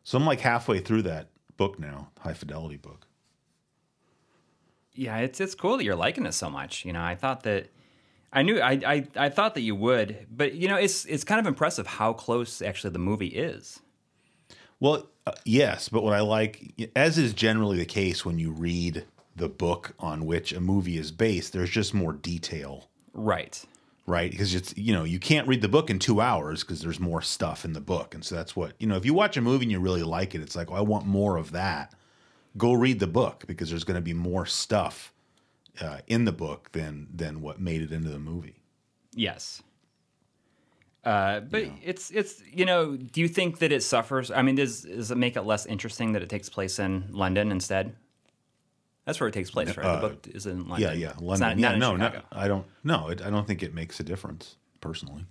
So I'm like halfway through that book now, High Fidelity book. Yeah, it's cool that you're liking it so much. I thought that I thought that you would, but it's kind of impressive how close actually the movie is. Well, yes, but what I like, as is generally the case when you read the book on which a movie is based, there's just more detail. Right. Right? Because it's, you can't read the book in 2 hours because there's more stuff in the book. And so that's what, if you watch a movie and you really like it, it's like, oh, I want more of that. Go read the book because there's going to be more stuff in the book than what made it into the movie. Yes. But it's do you think that it suffers? I mean, does it make it less interesting that it takes place in London instead? That's where it takes place, right? The book is in London. Yeah, London. Not in Chicago. I don't. No, I don't think it makes a difference personally.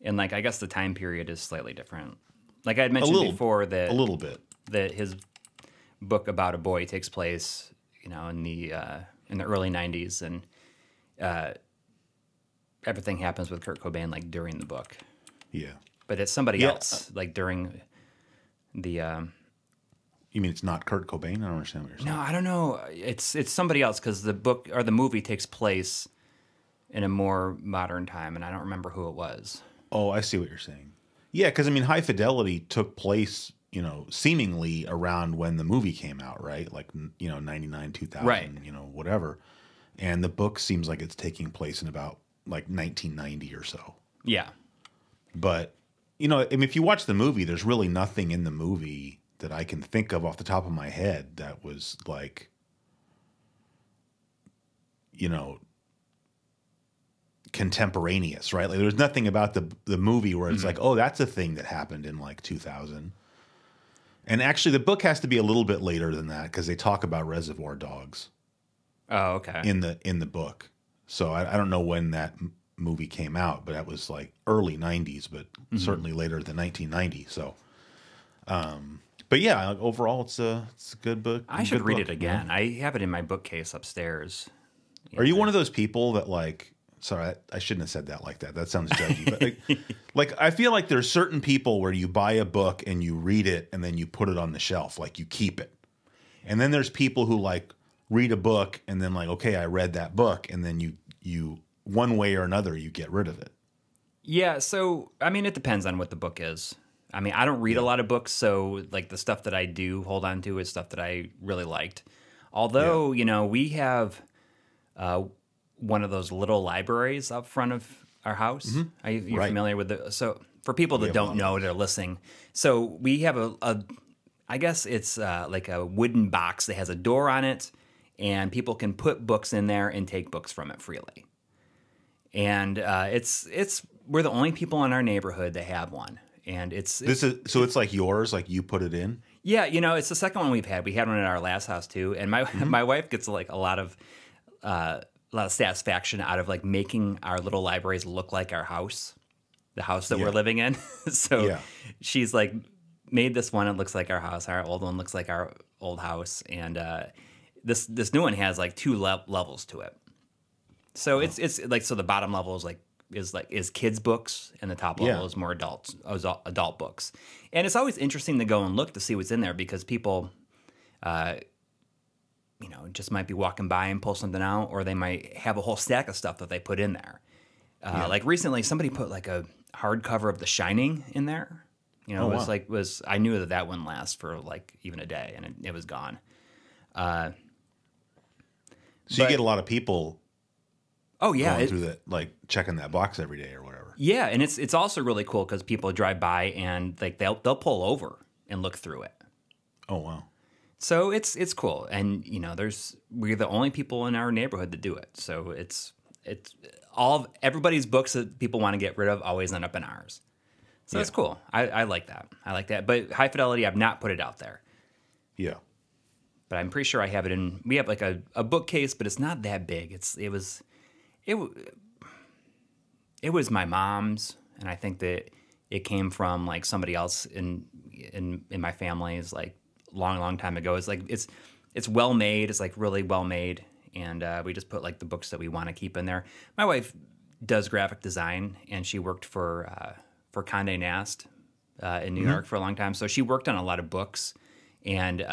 And I guess the time period is slightly different. Like I had mentioned before that a little bit that his book about a boy takes place, in the early '90s, and everything happens with Kurt Cobain during the book. Yeah, but it's somebody else during the. You mean it's not Kurt Cobain? I don't understand what you're saying. No, I don't know. It's somebody else because the book or the movie takes place in a more modern time, and I don't remember who it was. Oh, I see what you're saying. Yeah, because High Fidelity took place, seemingly around when the movie came out, right? 99, 2000, right. Whatever. And the book seems like it's taking place in about 1990 or so. Yeah. But, if you watch the movie, there's really nothing in the movie that I can think of off the top of my head that was contemporaneous, right? There's nothing about the movie where it's oh, that's a thing that happened in 2000. And actually the book has to be a little bit later than that because they talk about Reservoir Dogs. Oh, okay. In the book. So I don't know when that movie came out, but that was early 90s, but certainly later than 1990. So, but yeah, overall it's a good book. I should read it again. I have it in my bookcase upstairs. Are you one of those people that sorry, I shouldn't have said that like that. That sounds judgy. But I feel like there's certain people where you buy a book and you read it and then you put it on the shelf, you keep it. And then there's people who read a book and then okay, I read that book, and then you one way or another you get rid of it. Yeah, so it depends on what the book is. I don't read a lot of books, so the stuff that I do hold on to is stuff that I really liked. Although, we have one of those little libraries up front of our house. Mm-hmm. You're familiar with it? So for people that don't know, they're listening. So we have I guess it's a wooden box that has a door on it, and people can put books in there and take books from it freely. And we're the only people in our neighborhood that have one. And it's yours, you put it in? Yeah, it's the second one we've had. We had one at our last house too, and my wife gets a lot of satisfaction out of making our little libraries look like our house, the house that we're living in. So she's made this one. It looks like our house. Our old one looks like our old house, and this new one has 2 levels to it. So it's so the bottom level is kids books, and the top level is more adult books. And it's always interesting to go and look to see what's in there because people, just might be walking by and pull something out, or they might have a whole stack of stuff that they put in there. Recently, somebody put a hardcover of The Shining in there. It was I knew that wouldn't last for even a day, and it was gone. So you get a lot of people. Oh yeah, going through that, checking that box every day or whatever. Yeah, and it's also really cool because people drive by and they'll pull over and look through it. Oh wow! So it's cool, and we're the only people in our neighborhood that do it. So it's everybody's books that people want to get rid of always end up in ours. So it's cool. I like that. I like that. But High Fidelity, I've not put it out there. Yeah. But I'm pretty sure I have it in. We have a bookcase, but it's not that big. It was my mom's, and I think that it came from somebody else in my family's long time ago. It's well made. It's really well made, and we just put the books that we want to keep in there. My wife does graphic design, and she worked for Condé Nast in New York for a long time. So she worked on a lot of books and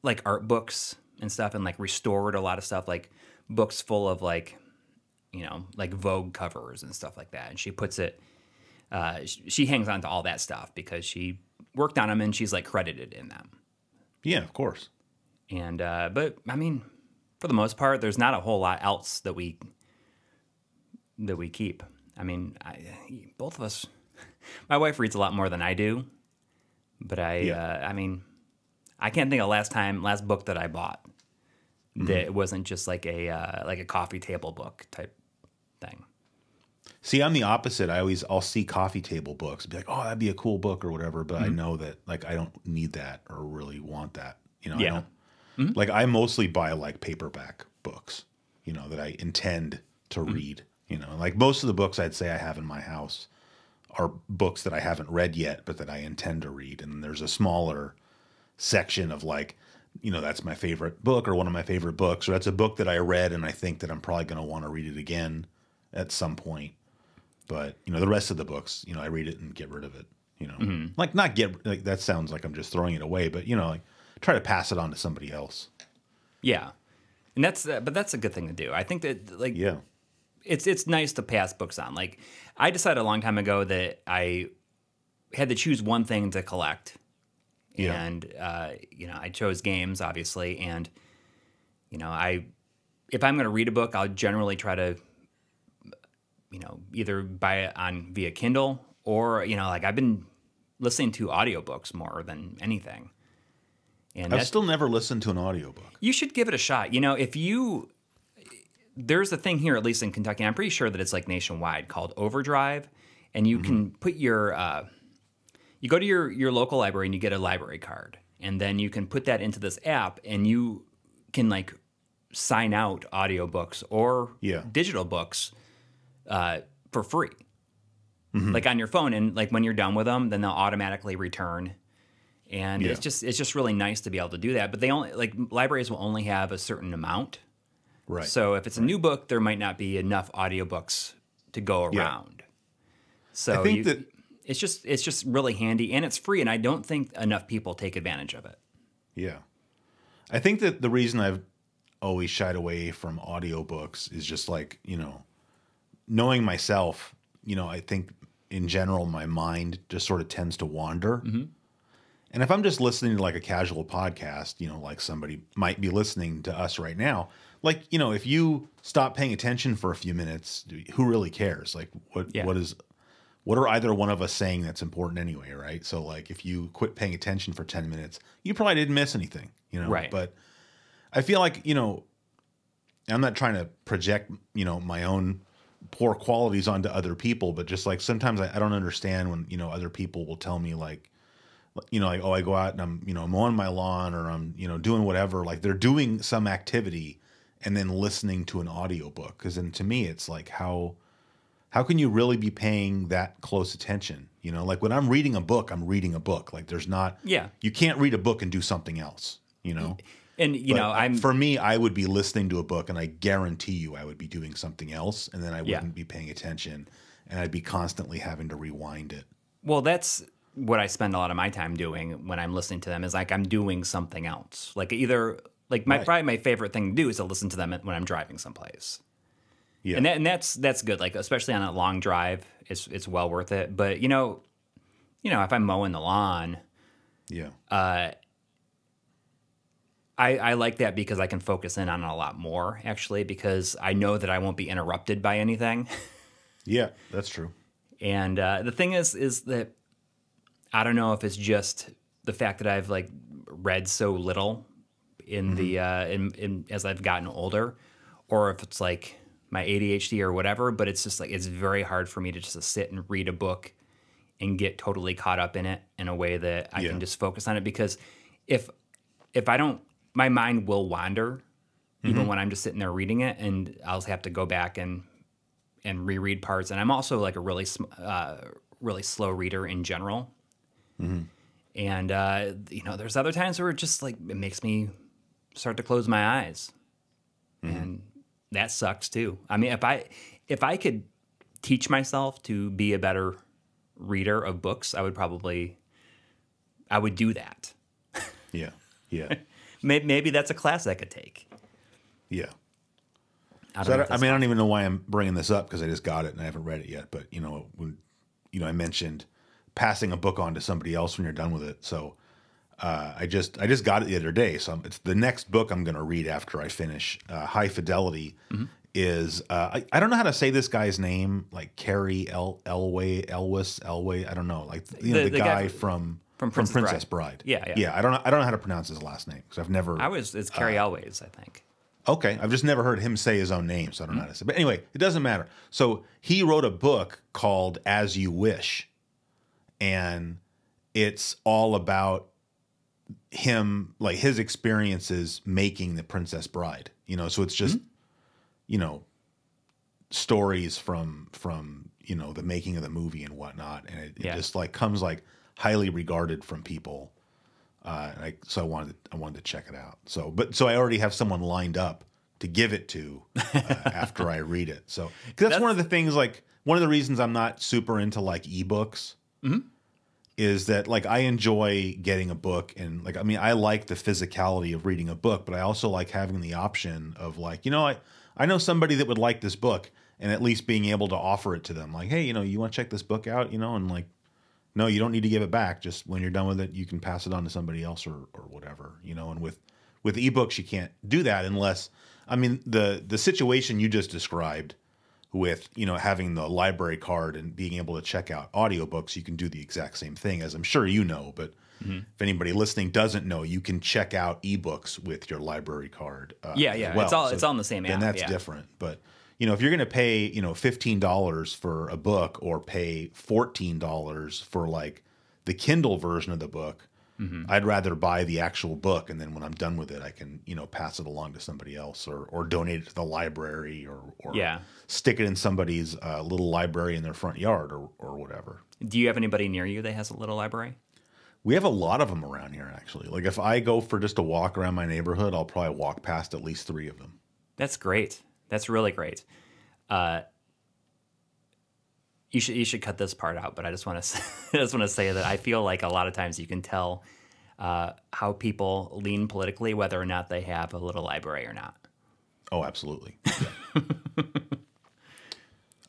like art books and stuff, and like restored a lot of stuff, like books full of like, you know, like Vogue covers and stuff like that. And she puts it, she hangs on to all that stuff because she worked on them and she's like credited in them. Yeah, of course. And, but I mean, for the most part, there's not a whole lot else that we keep. I mean, both of us, my wife reads a lot more than I do, but I mean, I can't think of last book that I bought that it wasn't just like a coffee table book type thing. See, I'm the opposite. I'll see coffee table books and be like, oh, that'd be a cool book or whatever. But I know that like, I don't need that or really want that. You know, I don't like, I mostly buy like paperback books, you know, that I intend to read, you know, like most of the books I'd say I have in my house are books that I haven't read yet, but that I intend to read. And there's a smaller section of like, you know, that's my favorite book or one of my favorite books, or that's a book that I read and I think that I'm probably going to want to read it again at some point. But, you know, the rest of the books, you know, I read it and get rid of it, you know, like not get, like that sounds like I'm just throwing it away, but, you know, like try to pass it on to somebody else. Yeah. And but that's a good thing to do. I think that like, it's nice to pass books on. Like I decided a long time ago that I had to choose one thing to collect. Yeah. And, you know, I chose games, obviously. And, you know, if I'm going to read a book, I'll generally try to, you know, either buy it via Kindle or, you know, like I've been listening to audiobooks more than anything. And I've still never listened to an audiobook. You should give it a shot. You know, there's a thing here, at least in Kentucky, I'm pretty sure that it's like nationwide, called Overdrive. And you can put you go to your local library and you get a library card. And then you can put that into this app and you can like sign out audiobooks or digital books for free. Like on your phone. And like when you're done with them, then they'll automatically return. And it's just really nice to be able to do that. But libraries will only have a certain amount. Right. So if it's a new book, there might not be enough audiobooks to go around. So I think that it's just really handy and it's free, and I don't think enough people take advantage of it. Yeah. I think that the reason I've always shied away from audiobooks is just like, you know, knowing myself, you know, I think in general my mind just sort of tends to wander. And if I'm just listening to like a casual podcast, you know, like somebody might be listening to us right now, like, you know, if you stop paying attention for a few minutes, who really cares? Like what are either one of us saying that's important anyway, right? So like if you quit paying attention for 10 minutes, you probably didn't miss anything, you know? Right. But I feel like, you know, I'm not trying to project, you know, my own poor qualities onto other people, but just like sometimes I don't understand when, you know, other people will tell me like, you know, like, oh, I go out and I'm, you know, mowing my lawn or I'm, you know, doing whatever. Like they're doing some activity and then listening to an audiobook. Because then to me, it's like, how can you really be paying that close attention? You know, like when I'm reading a book, I'm reading a book. Like there's not, you can't read a book and do something else, you know? And, you know, for me, I would be listening to a book and I guarantee you I would be doing something else. And then I wouldn't be paying attention and I'd be constantly having to rewind it. Well, that's what I spend a lot of my time doing when I'm listening to them is like I'm doing something else. Like either like probably my favorite thing to do is to listen to them when I'm driving someplace. Yeah. And that's good. Like especially on a long drive, it's well worth it. But you know, if I'm mowing the lawn, I like that because I can focus in on it a lot more actually because I know that I won't be interrupted by anything. Yeah, that's true. And the thing is that I don't know if it's just the fact that I've like read so little in the in as I've gotten older, or if it's like my ADHD or whatever. But it's just like it's very hard for me to just sit and read a book and get totally caught up in it in a way that I can just focus on it. Because if I don't, my mind will wander even when I'm just sitting there reading it, and I'll have to go back and reread parts. And I'm also like a really slow reader in general. And, you know, there's other times where it just like, it makes me start to close my eyes and that sucks too. I mean, if I could teach myself to be a better reader of books, I would do that. Yeah. Yeah. Maybe that's a class I could take. Yeah. I don't even know why I'm bringing this up because I just got it and I haven't read it yet. But when I mentioned passing a book on to somebody else when you're done with it. So I just got it the other day. So it's the next book I'm going to read after I finish. High Fidelity is I don't know how to say this guy's name, like Coury Elway. I don't know, like the guy from Princess Bride. Yeah. I don't know how to pronounce his last name because I've never. It's Coury Elways, I think. Okay, I've just never heard him say his own name, so I don't know how to say. But anyway, it doesn't matter. So he wrote a book called As You Wish, and it's all about him, like his experiences making the Princess Bride. So it's just stories from the making of the movie and whatnot, and it just like comes like highly regarded from people. So I wanted to check it out. So I already have someone lined up to give it to after I read it. So because that's one of the things, like one of the reasons I'm not super into like ebooks is that like I enjoy getting a book and like I like the physicality of reading a book, but I also like having the option of like I know somebody that would like this book and at least being able to offer it to them, like, hey, you want to check this book out, and like. No, you don't need to give it back. Just when you're done with it, you can pass it on to somebody else or whatever, And with ebooks, you can't do that unless, the situation you just described with, having the library card and being able to check out audiobooks, you can do the exact same thing, as I'm sure you know. But if anybody listening doesn't know, you can check out ebooks with your library card. Yeah. Well. It's all in the same app. And that's different. But if you're going to pay, $15 for a book or pay $14 for like the Kindle version of the book, I'd rather buy the actual book. And then when I'm done with it, I can, pass it along to somebody else or donate it to the library or stick it in somebody's little library in their front yard or whatever. Do you have anybody near you that has a little library? We have a lot of them around here, actually. Like if I go for just a walk around my neighborhood, I'll probably walk past at least 3 of them. That's great. That's really great. You should cut this part out, but I just want to say that I feel like a lot of times you can tell how people lean politically, whether or not they have a little library or not. Oh, absolutely.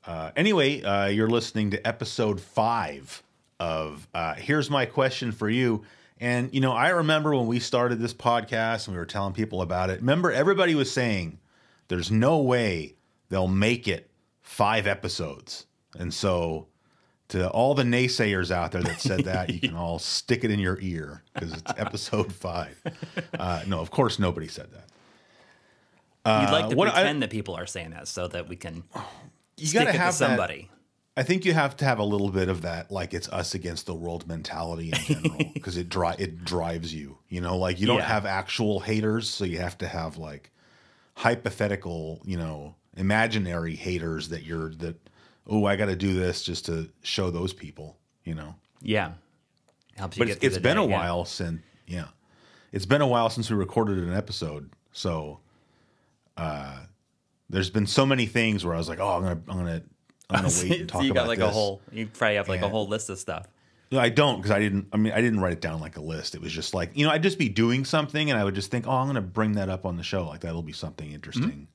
Yeah. Anyway, you're listening to episode 5 of Here's My Question for You. And, I remember when we started this podcast and we were telling people about it. Remember, everybody was saying there's no way they'll make it 5 episodes. And so to all the naysayers out there that said that, you can all stick it in your ear because it's episode 5. No, of course, nobody said that. You'd like to pretend that people are saying that so that we can stick it to somebody. I think you have to have a little bit of that, like it's us against the world mentality in general, because it drives you. Like you don't have actual haters, so you have to have like hypothetical, imaginary haters that I got to do this just to show those people, Yeah. Helps you but it's been a while since, it's been a while since we recorded an episode. So, there's been so many things where I was like, oh, I'm going to wait and talk so you got about like this. You probably have like a whole list of stuff. No, I don't, because I didn't write it down like a list. It was just like, I'd just be doing something and I would just think, oh, I'm going to bring that up on the show. Like that'll be something interesting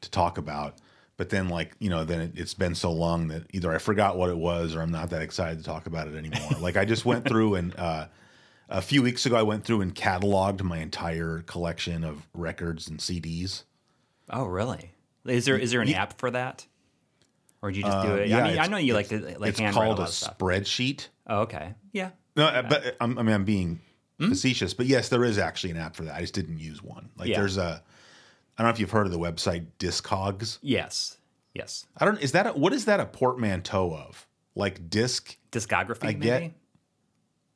to talk about. But then then it's been so long that either I forgot what it was or I'm not that excited to talk about it anymore. Like I just went through and a few weeks ago, I went through and cataloged my entire collection of records and CDs. Oh, really? Is there an app for that? Or did you just do it? Yeah, I know you like to like handwrite called a a spreadsheet. Oh, okay. Yeah. No, but I'm being facetious. But yes, there is actually an app for that. I just didn't use one. Like there's I don't know if you've heard of the website Discogs. Yes. What is that a portmanteau of? Like discography, maybe?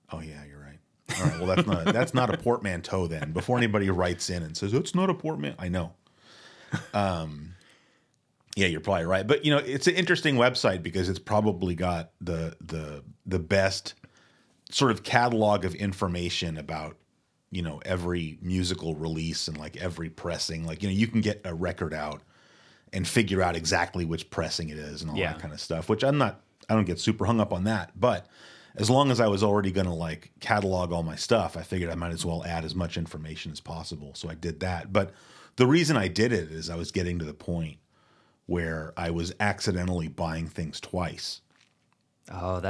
Oh yeah, you're right. All right, well that's not a portmanteau then. Before anybody writes in and says it's not a portmanteau, I know. Yeah, you're probably right. But it's an interesting website because it's probably got the best sort of catalog of information about every musical release and like every pressing. Like you can get a record out and figure out exactly which pressing it is and all that kind of stuff. Which I'm not I don't get super hung up on that. But as long as I was already going to like catalog all my stuff, I figured I might as well add as much information as possible. So I did that. But the reason I did it is I was getting to the point where I was accidentally buying things twice. Oh,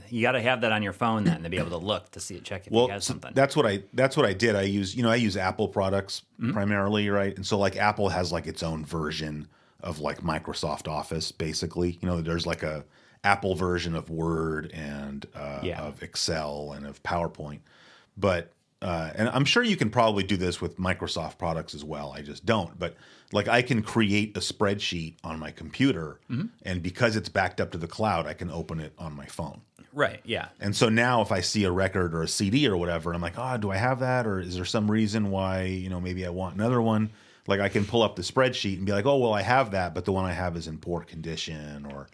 you got to have that on your phone then to be able to look to see check if you have something. That's what I did. I use Apple products primarily, right? And so like Apple has like its own version of like Microsoft Office, basically. There's like a Apple version of Word and of Excel and of PowerPoint. But and I'm sure you can probably do this with Microsoft products as well. I just don't. But like I can create a spreadsheet on my computer, and because it's backed up to the cloud, I can open it on my phone. Right, yeah. And so now if I see a record or a CD or whatever, I'm like, do I have that? Or is there some reason why, maybe I want another one? Like I can pull up the spreadsheet and be like, oh, well, I have that, but the one I have is in poor condition, or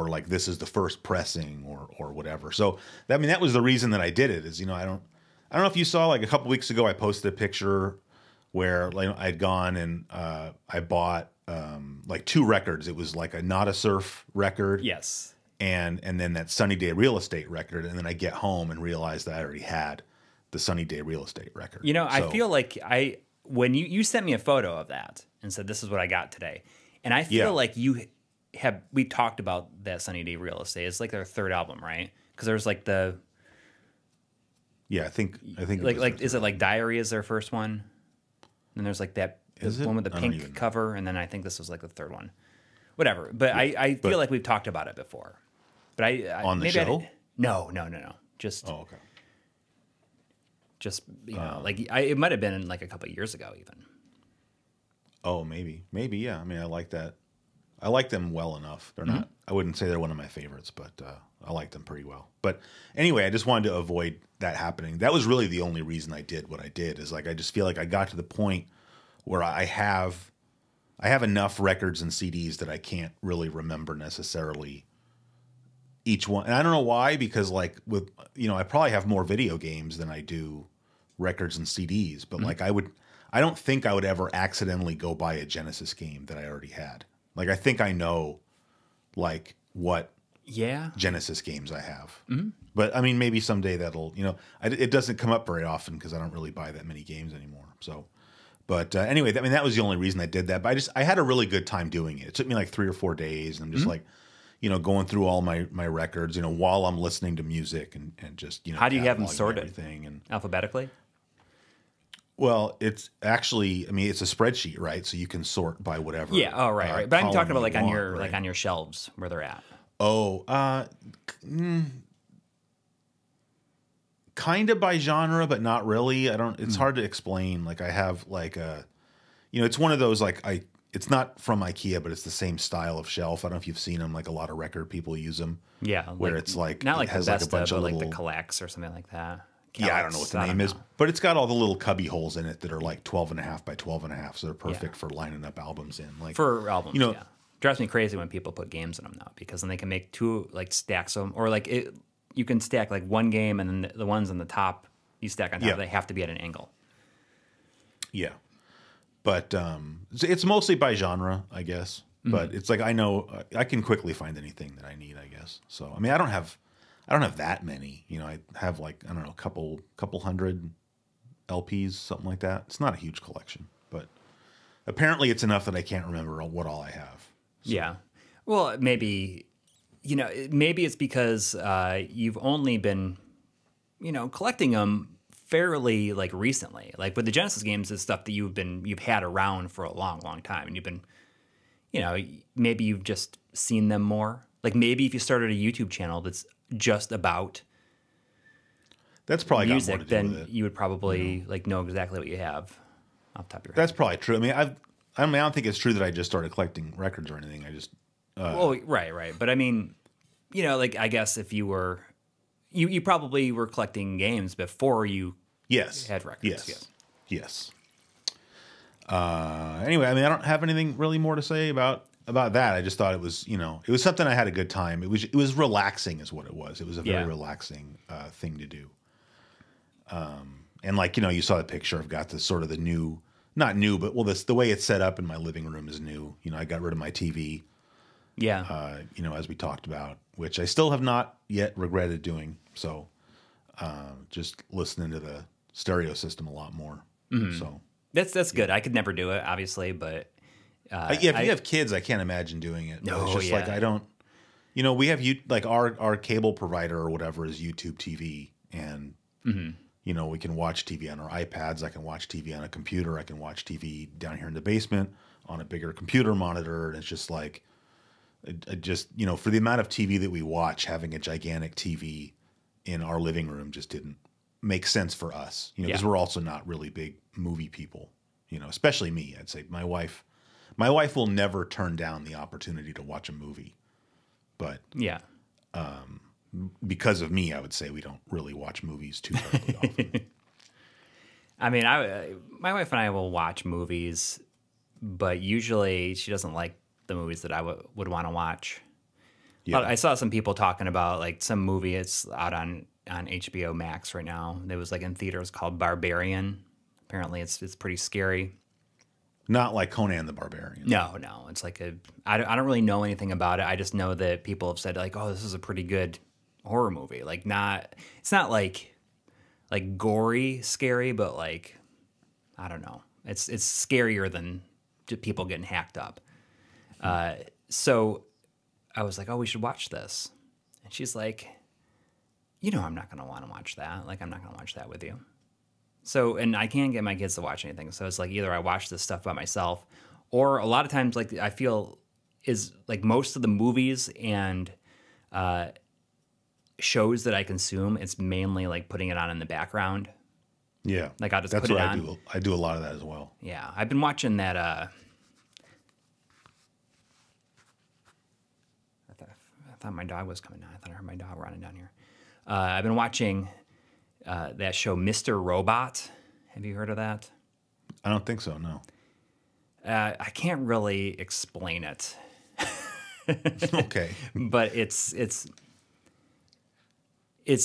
like this is the first pressing or whatever. So that was the reason that I did it is, I don't know if you saw like a couple weeks ago, I posted a picture where like I'd gone and I bought like 2 records. It was like a Not a Surf record. Yes. And then that Sunny Day Real Estate record. And then I get home and realize that I already had the Sunny Day Real Estate record. I feel like when you sent me a photo of that and said, this is what I got today. And I feel like we talked about that Sunny Day Real Estate. It's like their 3rd album, right? Because there's like I think like is it like Diary is their first one? And there's like that one with the pink cover, and then I think this was like the 3rd one. Whatever. But I feel like we've talked about it before. But I on the show? No. Just okay. Just like it might have been like a couple of years ago even. Oh, maybe yeah. I mean, I like that. I like them well enough. They're not. I wouldn't say they're one of my favorites, but I like them pretty well. But anyway, I just wanted to avoid that happening. That was really the only reason I did what I did. Is like I just feel like I got to the point where I have enough records and CDs that I can't really remember necessarily each one. And I don't know why, because like with I probably have more video games than I do records and CDs. But like I don't think I would ever accidentally go buy a Genesis game that I already had. Like I think I know like what Genesis games I have. But I mean, maybe someday that'll, it doesn't come up very often because I don't really buy that many games anymore. So, but anyway, that was the only reason I did that. But I had a really good time doing it. It took me like 3 or 4 days, and I'm just like, going through all my records, while I'm listening to music and just, How do you have them sorted? Everything and alphabetically? Well, it's actually, it's a spreadsheet, right? So you can sort by whatever. Yeah. Oh, right. But I'm talking about like on your right? like on your shelves where they're at. Oh, kind of by genre, but not really. It's hard to explain. Like I have like it's one of those like it's not from IKEA, but it's the same style of shelf. I don't know if you've seen them. Like a lot of record people use them. Yeah. Where it's like not like it has the like Besta, a bunch but of like little, the Collects or something like that. Yeah, I don't know what the name is, but it's got all the little cubby holes in it that are like 12.5 by 12.5, so they're perfect for lining up albums in. Like for albums, yeah. Drives me crazy when people put games in them now, because then they can make 2 like stacks of them, or like you can stack like one game and then the ones on the top you stack on top. They have to be at an angle. Yeah, but it's mostly by genre, I guess. But it's like I know I can quickly find anything that I need, I guess. So I mean, I don't have that many. I have like, I don't know, a couple hundred LPs, something like that. It's not a huge collection, but apparently it's enough that I can't remember what all I have. So. Yeah. Well, maybe it's because you've only been, collecting them fairly like recently. Like with the Genesis games, it's stuff that you've had around for a long, long time, and you've been, maybe you've just seen them more. Like maybe if you started a YouTube channel that's just about probably music, got more to do with it. You would probably like know exactly what you have off the top of your head. That's probably true. I don't think it's true that I just started collecting records or anything. I just right. But I mean, like I guess if you were, you probably were collecting games before you had records. Yes. Anyway, I don't have anything really more to say about that. I just thought it was, it was something I had a good time. It was relaxing is what it was. It was a very relaxing thing to do. And like, you saw the picture. I've got this sort of the new, not new, but the way it's set up in my living room is new. I got rid of my TV Yeah. You know, as we talked about, which I still have not yet regretted doing. So just listening to the stereo system a lot more. So That's good. I could never do it, obviously, but yeah, if you have kids, I can't imagine doing it. But it's just like I don't. You know, we have like our cable provider or whatever is YouTube TV, and you know, we can watch TV on our iPads. I can watch TV on a computer. I can watch TV down here in the basement on a bigger computer monitor. And it's just like, just, you know, for the amount of TV that we watch, having a gigantic TV in our living room just didn't make sense for us. You know, because we're also not really big movie people. You know, especially me. I'd say my wife will never turn down the opportunity to watch a movie, but because of me, I would say we don't really watch movies too terribly often. I mean, my wife and I will watch movies, but usually she doesn't like the movies that I would want to watch. Yeah. I saw some people talking about like some movie. It's out on HBO Max right now. It was like in theaters called Barbarian. Apparently, it's pretty scary. Not like Conan the Barbarian. No. It's like I don't really know anything about it. I just know that people have said like, oh, this is a pretty good horror movie. Like it's not like gory scary, but like, I don't know. It's scarier than just people getting hacked up. So I was like, oh, we should watch this. And she's like, you know, I'm not going to want to watch that. Like, I'm not going to watch that with you. So, and I can't get my kids to watch anything. So it's like either I watch this stuff by myself, or a lot of times, like I feel is like most of the movies and shows that I consume, it's mainly like putting it on in the background. Yeah, like I'll just that's put what it I on. do. I do a lot of that as well. Yeah, I've been watching that. I thought my dog was coming down. I thought I heard my dog running down here. I've been watching that show, Mr. Robot. Have you heard of that? I don't think so. No. I can't really explain it. Okay. But it's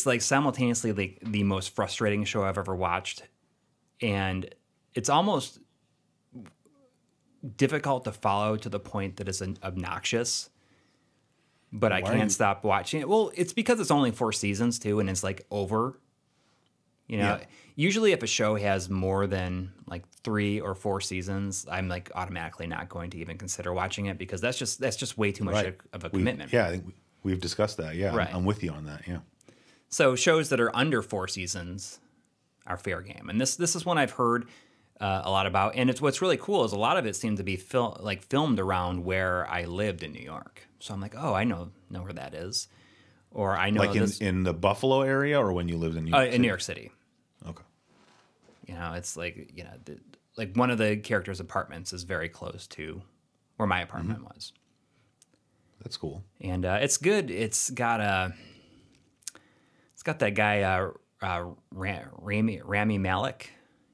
like simultaneously like the most frustrating show I've ever watched, and it's almost difficult to follow to the point that it's obnoxious. But I can't stop watching it. Well, it's because it's only 4 seasons too, and it's like over. You know, usually if a show has more than like 3 or 4 seasons, I'm like automatically not going to even consider watching it because that's just way too much of a commitment. I think we've discussed that. Yeah, right. I'm with you on that. Yeah. So shows that are under 4 seasons are fair game, and this is one I've heard a lot about. And what's really cool is a lot of it seemed to be filmed around where I lived in New York. So I'm like, oh, I know where that is, or I know like in the Buffalo area, or when you lived in New York City? In New York City. Okay. You know, it's like like one of the characters' apartments is very close to where my apartment was. That's cool. And it's good. It's got that guy Rami Malek.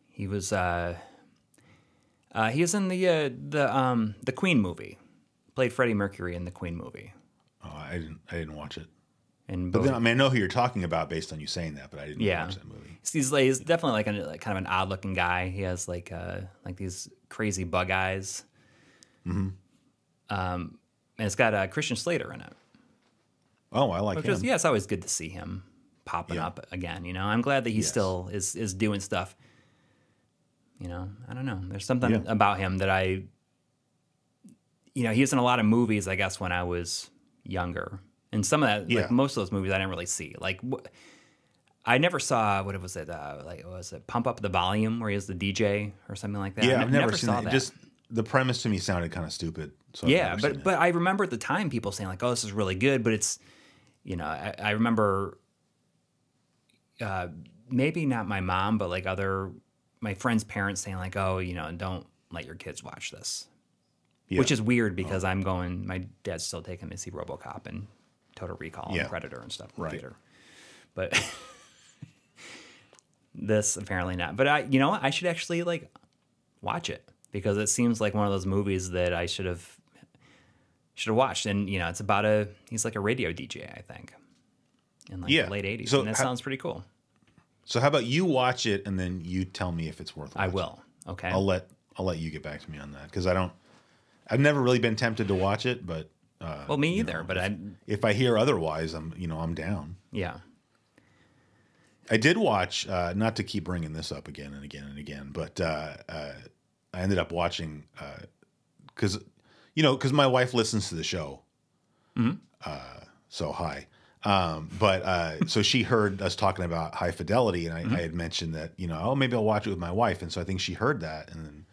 He was in the Queen movie. Played Freddie Mercury in the Queen movie. Oh, I didn't watch it. But then, I mean, I know who you're talking about based on you saying that, but I didn't watch that movie. He's definitely like kind of an odd looking guy. He has like these crazy bug eyes. Mm-hmm. And it's got Christian Slater in it. Oh, I like him. It's always good to see him popping up again. You know, I'm glad that he still is doing stuff. You know, I don't know. There's something about him that he was in a lot of movies, I guess, when I was younger. And some of that, like most of those movies, I didn't really see. Like, I never saw, what was it? Was it Pump Up the Volume, where he was the DJ or something like that? Yeah, I've never seen that. Just the premise to me sounded kind of stupid. So but I remember at the time people saying like, "Oh, this is really good," but it's, you know, I remember, maybe not my mom, but like my friends' parents saying like, "Oh, you know, don't let your kids watch this," which is weird because my dad's still taking me to see RoboCop and Total Recall and Predator and stuff in the theater. But this apparently not. But I should actually like watch it because it seems like one of those movies that I should have watched. And you know, it's about he's like a radio DJ, I think, in like the late 80s. So and that sounds pretty cool. So how about you watch it and then you tell me if it's worth watching? I will. Okay. I'll let you get back to me on that because I've never really been tempted to watch it, but Well, me either, but if I hear otherwise, I'm down. Yeah. I did watch, not to keep bringing this up again and again and again, but I ended up watching because my wife listens to the show. So hi. So she heard us talking about High Fidelity, and I had mentioned that, maybe I'll watch it with my wife. And so I think she heard that. And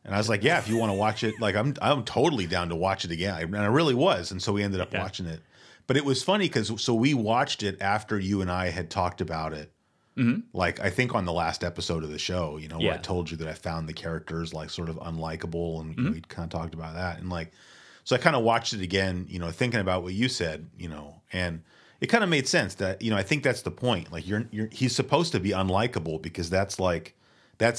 I was like, yeah, if you want to watch it, like I'm totally down to watch it again. And I really was. And so we ended up watching it. But it was funny because we watched it after you and I had talked about it. Like I think on the last episode of the show, where I told you that I found the characters like sort of unlikable, and we kind of talked about that. And like, so I kind of watched it again, thinking about what you said, and it kind of made sense that, I think that's the point. Like he's supposed to be unlikable because that's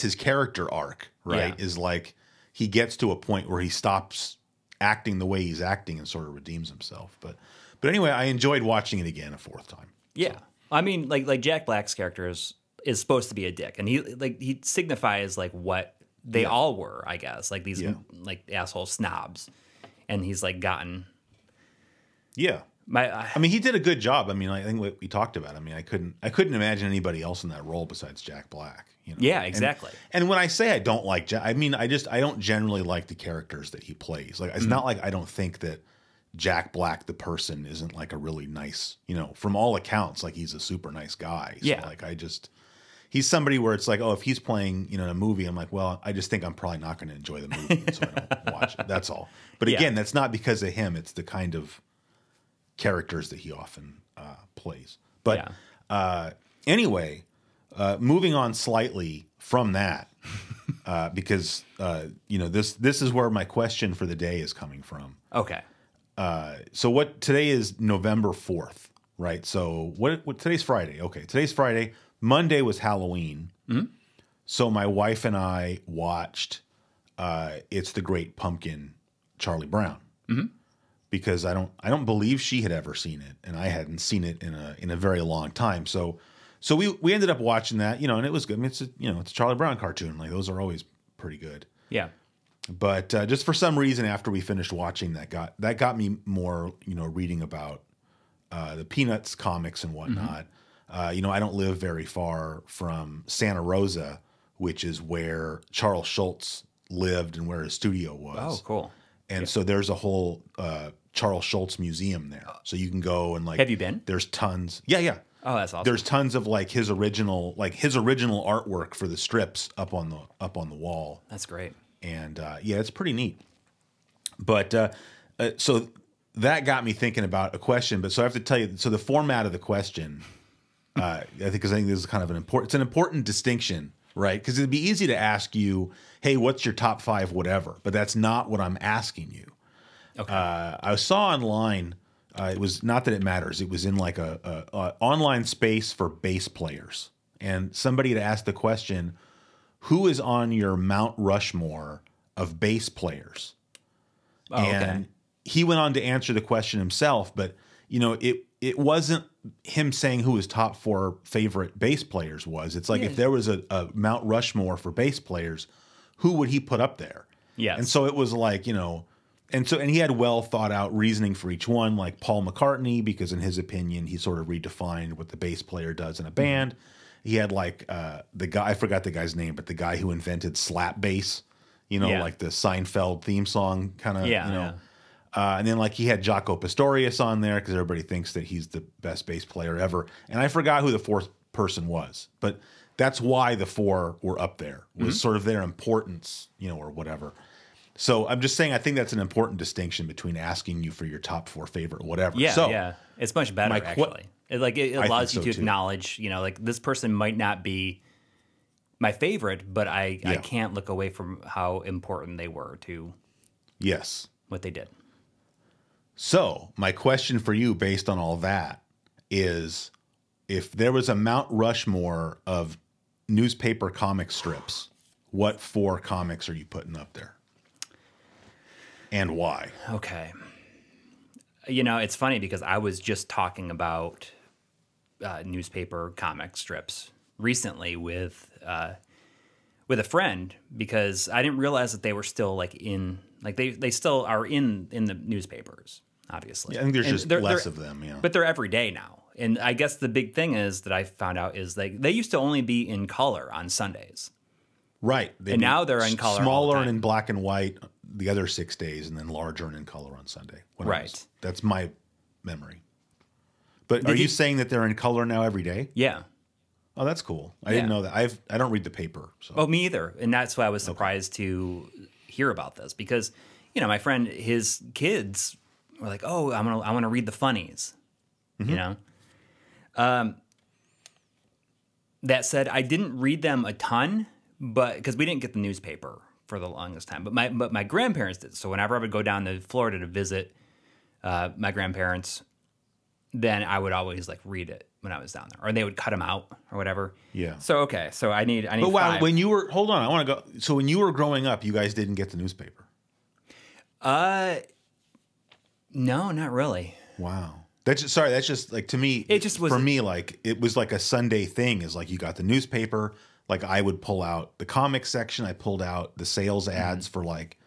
his character arc, right? Yeah. Is like he gets to a point where he stops acting the way he's acting and sort of redeems himself. But anyway, I enjoyed watching it again a fourth time. Yeah. So. I mean, like Jack Black's character is supposed to be a dick, and he signifies like what they all were, I guess, like these like asshole snobs, and he's like gotten. Yeah. I mean, he did a good job. I mean, I think what we talked about. I mean, I couldn't imagine anybody else in that role besides Jack Black. Yeah, exactly. And when I say I don't like Jack, I mean I don't generally like the characters that he plays. Like it's not like I don't think that Jack Black, the person, isn't like a really nice, from all accounts, like he's a super nice guy. So like he's somebody where it's like, oh, if he's playing, a movie, I'm like, well, I just think I'm probably not going to enjoy the movie, and so I don't watch it. That's all. But again, that's not because of him. It's the kind of characters that he often plays. But anyway, moving on slightly from that, because this is where my question for the day is coming from. Okay. So today is November 4th, right? So what today's Friday. Okay, today's Friday. Monday was Halloween. So my wife and I watched It's the Great Pumpkin, Charlie Brown. Because I don't believe she had ever seen it, and I hadn't seen it in a very long time. So we ended up watching that, and it was good. I mean, it's a Charlie Brown cartoon. Like those are always pretty good. Yeah. But just for some reason, after we finished watching that got me more, reading about the Peanuts comics and whatnot. I don't live very far from Santa Rosa, which is where Charles Schultz lived and where his studio was. Oh, cool. And so there's a whole Charles Schultz museum there. So you can go and like. Have you been? There's tons. Yeah. Oh, that's awesome. There's tons of like his original artwork for the strips up on the wall. That's great. And it's pretty neat. But so that got me thinking about a question. But so I have to tell you, so the format of the question, I think this is kind of it's an important distinction, right? Because it'd be easy to ask you, hey, what's your top 5 whatever? But that's not what I'm asking you. Okay. I saw online, it was not that it matters. It was in like a online space for bass players. And somebody had asked the question, who is on your Mount Rushmore of bass players? Oh, and he went on to answer the question himself, but it wasn't him saying who his top 4 favorite bass players was. It's like if there was a Mount Rushmore for bass players, who would he put up there? Yes. And so it was like, and he had well thought out reasoning for each one, like Paul McCartney, because in his opinion, he sort of redefined what the bass player does in a band. He had like the guy, I forgot the guy's name, but the guy who invented slap bass, like the Seinfeld theme song kind of, and then like he had Jaco Pastorius on there because everybody thinks that he's the best bass player ever. And I forgot who the 4th person was, but that's why the 4 were up there, was sort of their importance, or whatever. So I'm just saying, I think that's an important distinction between asking you for your top 4 favorite whatever. Yeah, it's much better actually. It allows you to acknowledge, like this person might not be my favorite, but I can't look away from how important they were to what they did. So my question for you, based on all that, is if there was a Mount Rushmore of newspaper comic strips, what 4 comics are you putting up there? And why? Okay. It's funny because I was just talking about newspaper comic strips recently with a friend, because I didn't realize that they were still like they still are in the newspapers. obviously. Yeah, I think there's And just less of them. Yeah, but they're every day now. And I guess the big thing is that I found out is like they used to only be in color on Sundays. right. And now they're in color all the smaller and time. in black and white the other 6 days, and then larger and in color on Sunday. Right. That's my memory. But are you saying that they're in color now every day? Yeah. Oh, that's cool. I didn't know that. I don't read the paper. So. Oh, me either. And that's why I was surprised to hear about this because, my friend, his kids were like, "Oh, I want to read the funnies," That said, I didn't read them a ton, but because we didn't get the newspaper for the longest time. But my grandparents did. So whenever I would go down to Florida to visit my grandparents, then I would always like read it when I was down there, or they would cut them out or whatever. Yeah. So so I need. But wow, 5. when you were I want to go. So when you were growing up, you guys didn't get the newspaper. No, not really. Wow. That's just like to me. It just was for me like it was like a Sunday thing. Is like you got the newspaper. Like I would pull out the comic section. I pulled out the sales ads for like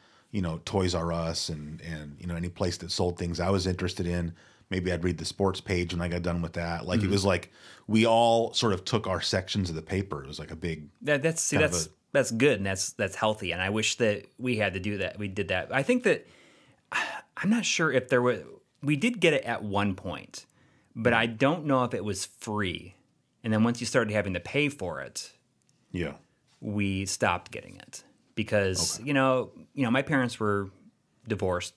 Toys R Us and any place that sold things I was interested in. Maybe I'd read the sports page when I got done with that. Like it was like we all sort of took our sections of the paper. It was like a big. That's good and that's healthy. And I wish that we had to do that. We did that. I think that I'm not sure if there was. We did get it at one point, but I don't know if it was free. And then once you started having to pay for it, yeah, we stopped getting it because my parents were divorced.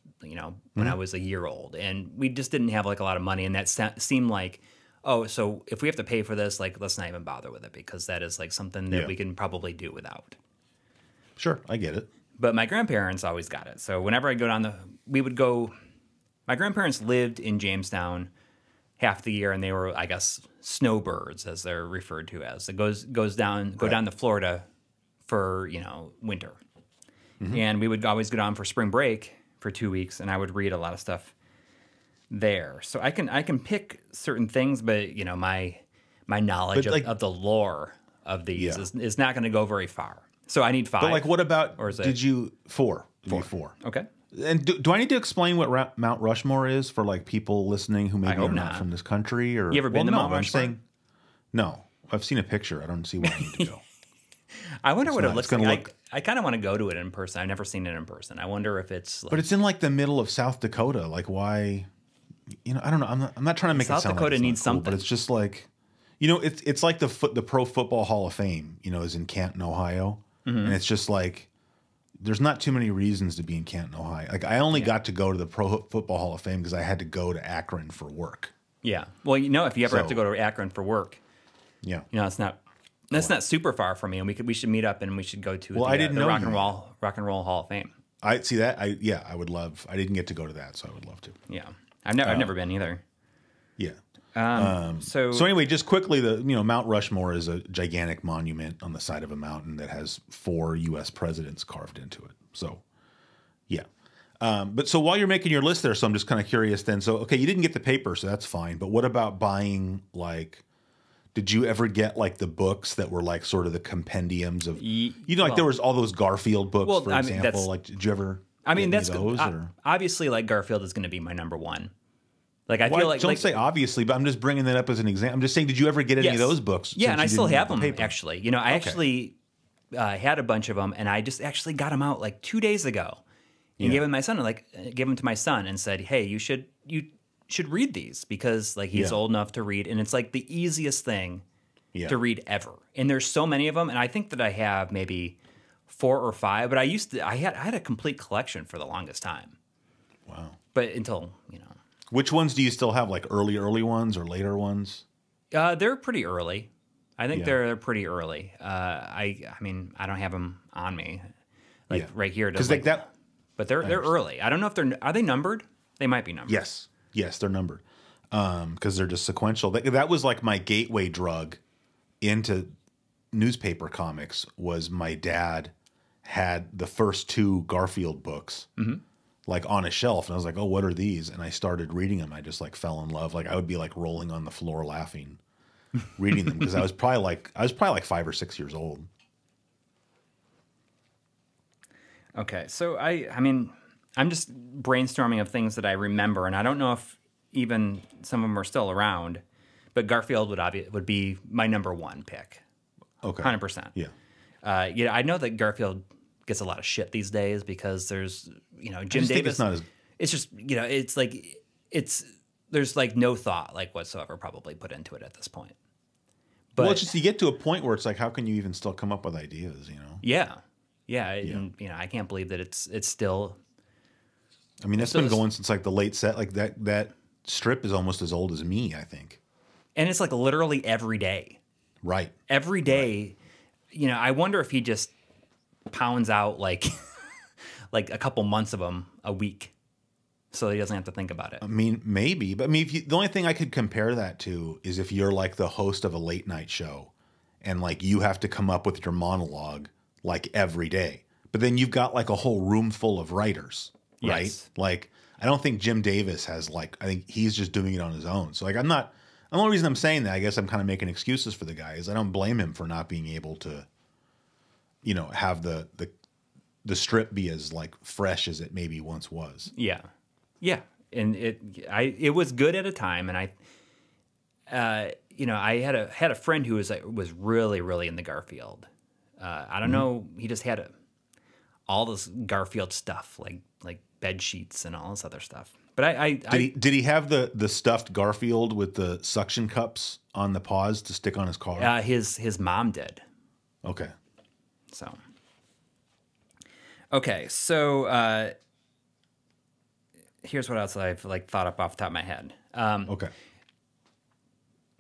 When I was a year old, and we just didn't have like a lot of money, and that seemed like, oh, so if we have to pay for this, like let's not even bother with it because that is like something that we can probably do without. Sure, I get it. But my grandparents always got it. So whenever I go down we would go. My grandparents lived in Jamestown half the year, and they were, I guess, snowbirds, as they're referred to as. It go down to Florida for winter, and we would always go down for spring break for 2 weeks, and I would read a lot of stuff there. So I can pick certain things, but my knowledge of the lore of these is not going to go very far. So I need 5. But like, what about? Or is it, did you 4? 4. Okay. And do I need to explain what Mount Rushmore is for like people listening who maybe are not from this country? Or you ever been to Mount Rushmore? I'm saying, no. I've seen a picture. I don't see why I need to go. I wonder what it looks like. I kind of want to go to it in person. I've never seen it in person. I wonder if it's. Like, but it's in like the middle of South Dakota. Like, why? I don't know. I'm not trying to make South it sound Dakota like it's needs cool, something. but it's just like, it's like the Pro Football Hall of Fame. Is in Canton, Ohio, and it's just like. There's not too many reasons to be in Canton, Ohio. Like I only got to go to the Pro Football Hall of Fame because I had to go to Akron for work. Yeah. Well, if you ever have to go to Akron for work, it's not not super far from me, and we should meet up and we should go to the Rock and Roll Hall of Fame. I see that. I would love. I didn't get to go to that, so I would love to. Yeah. I've never been either. Yeah. So anyway, just quickly, Mount Rushmore is a gigantic monument on the side of a mountain that has 4 U.S. presidents carved into it. So, yeah. But so while you're making your list there, so I'm just kind of curious then. So, okay, you didn't get the paper, so that's fine. But what about buying, like, did you ever get, like, the books that were, like, sort of the compendiums of, there was all those Garfield books, for example. Like, did you ever get those? Obviously, like, Garfield is going to be my number one. Like I feel like don't say obviously, but I'm just bringing that up as an example. I'm just saying, did you ever get any of those books? Yeah, and I still have them actually. I actually had a bunch of them, and I just actually got them out like 2 days ago, and gave them to my son. And gave them to my son and said, "Hey, you should read these because like he's old enough to read, and it's like the easiest thing to read ever. And there's so many of them, and I think that I have maybe 4 or 5, but I had a complete collection for the longest time. Wow! But until Which ones do you still have? Like early ones or later ones? They're pretty early. I think they're pretty early. I mean, I don't have them on me, right here. Because like that, but they're early. I don't know if are they numbered? They might be numbered. Yes, they're numbered. Because they're just sequential. That was like my gateway drug into newspaper comics. Was my dad had the first 2 Garfield books. Mm-hmm. Like on a shelf, and I was like, "Oh, what are these?" And I started reading them. I just like fell in love. Like I would be like rolling on the floor laughing, reading them because I was probably like 5 or 6 years old. Okay, so I mean, I'm just brainstorming of things that I remember, and I don't know if even some of them are still around. But Garfield would be my number one pick. Okay. 100%. Yeah. I know that Garfield gets a lot of shit these days because there's, Jim Davis. It's not as. It's just, it's like there's like no thought like whatsoever probably put into it at this point. But Well, it's just you get to a point where it's like, how can you even still come up with ideas? Yeah. And, I can't believe that it's still. I mean, that's been going since like the late set. Like that strip is almost as old as me, I think. And it's like literally every day. Right. Every day, I wonder if he just pounds out like like a couple months of them a week so he doesn't have to think about it. I mean, maybe. But I mean, the only thing I could compare that to is if you're like the host of a late night show and like you have to come up with your monologue like every day. But then you've got like a whole room full of writers, right? Yes. Like, I don't think Jim Davis has I think he's just doing it on his own. So like, the only reason I'm saying that, I guess I'm kind of making excuses for the guy, is I don't blame him for not being able to, have the strip be as like fresh as it maybe once was. Yeah. And it was good at a time, and I had a friend who was really, really into Garfield. I don't know, he just had all this Garfield stuff, like bed sheets and all this other stuff. But did he have the stuffed Garfield with the suction cups on the paws to stick on his car? His mom did. Okay. So. Okay, so here's what else I've thought up off the top of my head. Okay.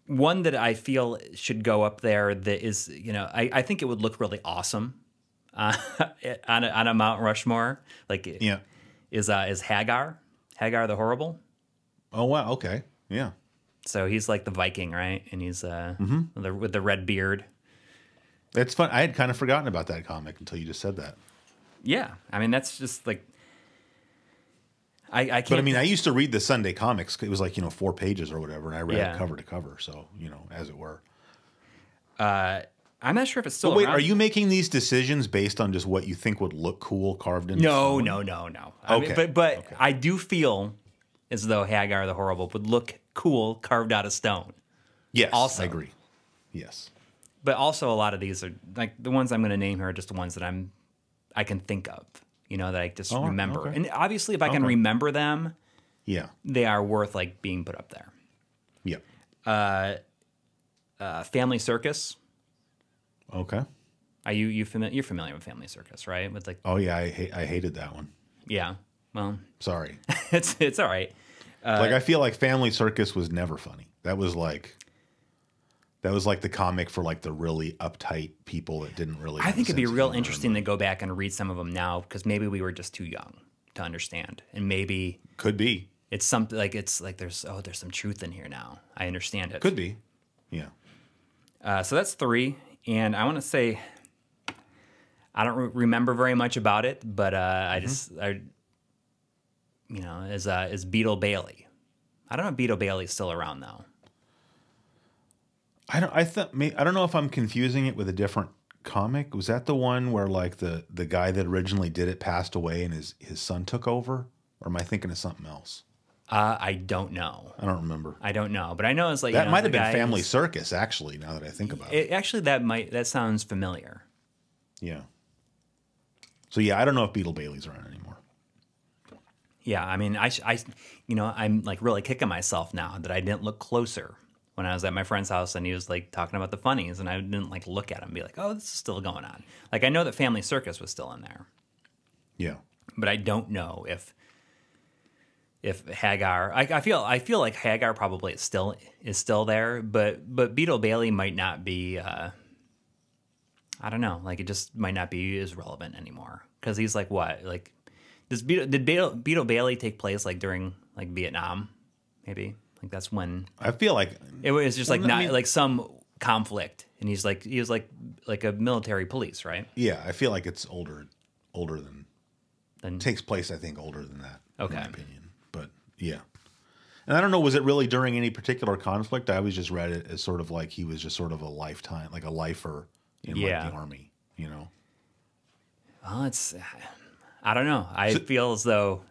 One that I feel should go up there that is, I think it would look really awesome on a Mount Rushmore. Is Hagar the Horrible. Oh, wow. Okay. Yeah. So he's like the Viking, right? And he's with the red beard. It's fun. I had kind of forgotten about that comic until you just said that. Yeah. I mean, that's just like, I can't. But I mean, I used to read the Sunday comics. It was like, 4 pages or whatever. And I read it cover to cover. So, as it were. I'm not sure if it's still But wait, around. are you making these decisions based on just what you think would look cool carved into stone? No. Okay. I mean, but I do feel as though Hagar the Horrible would look cool carved out of stone. Yes, Also. I agree. Yes. But also a lot of these are, like, the ones I'm going to name here are just the ones that I can think of, that I just remember. Okay. And obviously if I can remember them, they are worth, like, being put up there. Yeah. Family Circus. Okay. Are you're familiar with Family Circus, right? With Oh yeah, I hated that one. Yeah. Well, sorry. it's all right. I feel like Family Circus was never funny. That was like the comic for like the really uptight people that didn't really. I think it'd be real interesting to go back and read some of them now because maybe we were just too young to understand, and maybe could be it's something like there's some truth in here now. I understand it. Could be. Yeah. So that's 3. And I want to say, I don't remember very much about it, but as Beetle Bailey. I don't know if Beetle Bailey's still around though. I don't know if I'm confusing it with a different comic. Was that the one where like the guy that originally did it passed away and his son took over? Or am I thinking of something else? I don't know. I don't remember. I don't know, but I know it's like that might have been Family Circus. Actually, now that I think about it, actually that sounds familiar. Yeah. So yeah, I don't know if Beetle Bailey's around anymore. Yeah, I mean, I'm like really kicking myself now that I didn't look closer when I was at my friend's house and he was like talking about the funnies and I didn't like look at him and be like, oh, this is still going on. Like I know that Family Circus was still in there. Yeah. But I don't know if Hagar, I feel like Hagar probably is still there, but Beetle Bailey might not be. I don't know, like it just might not be as relevant anymore because he's like what, like did Beetle Bailey take place like during like Vietnam, maybe like that's when I feel like it was just like like some conflict, and he was like a military police, right? Yeah, I feel like it's older than takes place. I think older than that. Okay. In my opinion. Yeah. And I don't know, was it really during any particular conflict? I always just read it as sort of like he was just sort of a lifetime, like a lifer in like the army, Well, I don't know. I feel as though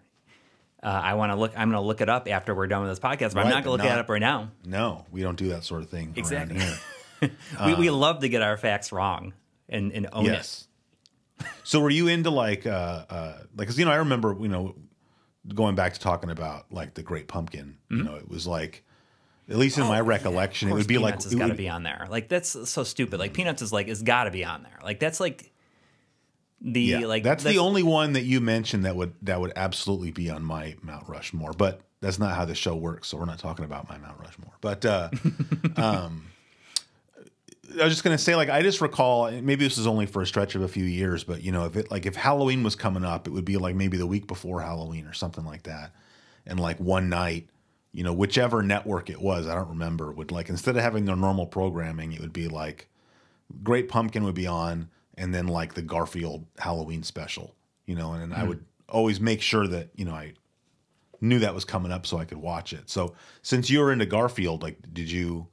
I want to look. I'm going to look it up after we're done with this podcast, but I'm not going to look it up right now. No, we don't do that sort of thing around here. We love to get our facts wrong and own it. So were you into like, because I remember going back to talking about like the Great Pumpkin. It was like, at least in my recollection, it would be Peanuts like has got to be on there. Like that's so stupid. Like Peanuts is like it's got to be on there. Like that's like that's the only one that you mentioned that would absolutely be on my Mount Rushmore. But that's not how the show works. So we're not talking about my Mount Rushmore. But I was just going to say, like, I just recall, maybe this is only for a stretch of a few years, but if Halloween was coming up, it would be like maybe the week before Halloween or something like that. And like one night, whichever network it was, I don't remember, would like, instead of having their normal programming, it would be like Great Pumpkin would be on, and then like the Garfield Halloween special, and I would always make sure that, I knew that was coming up so I could watch it. So since you were into Garfield, like, did you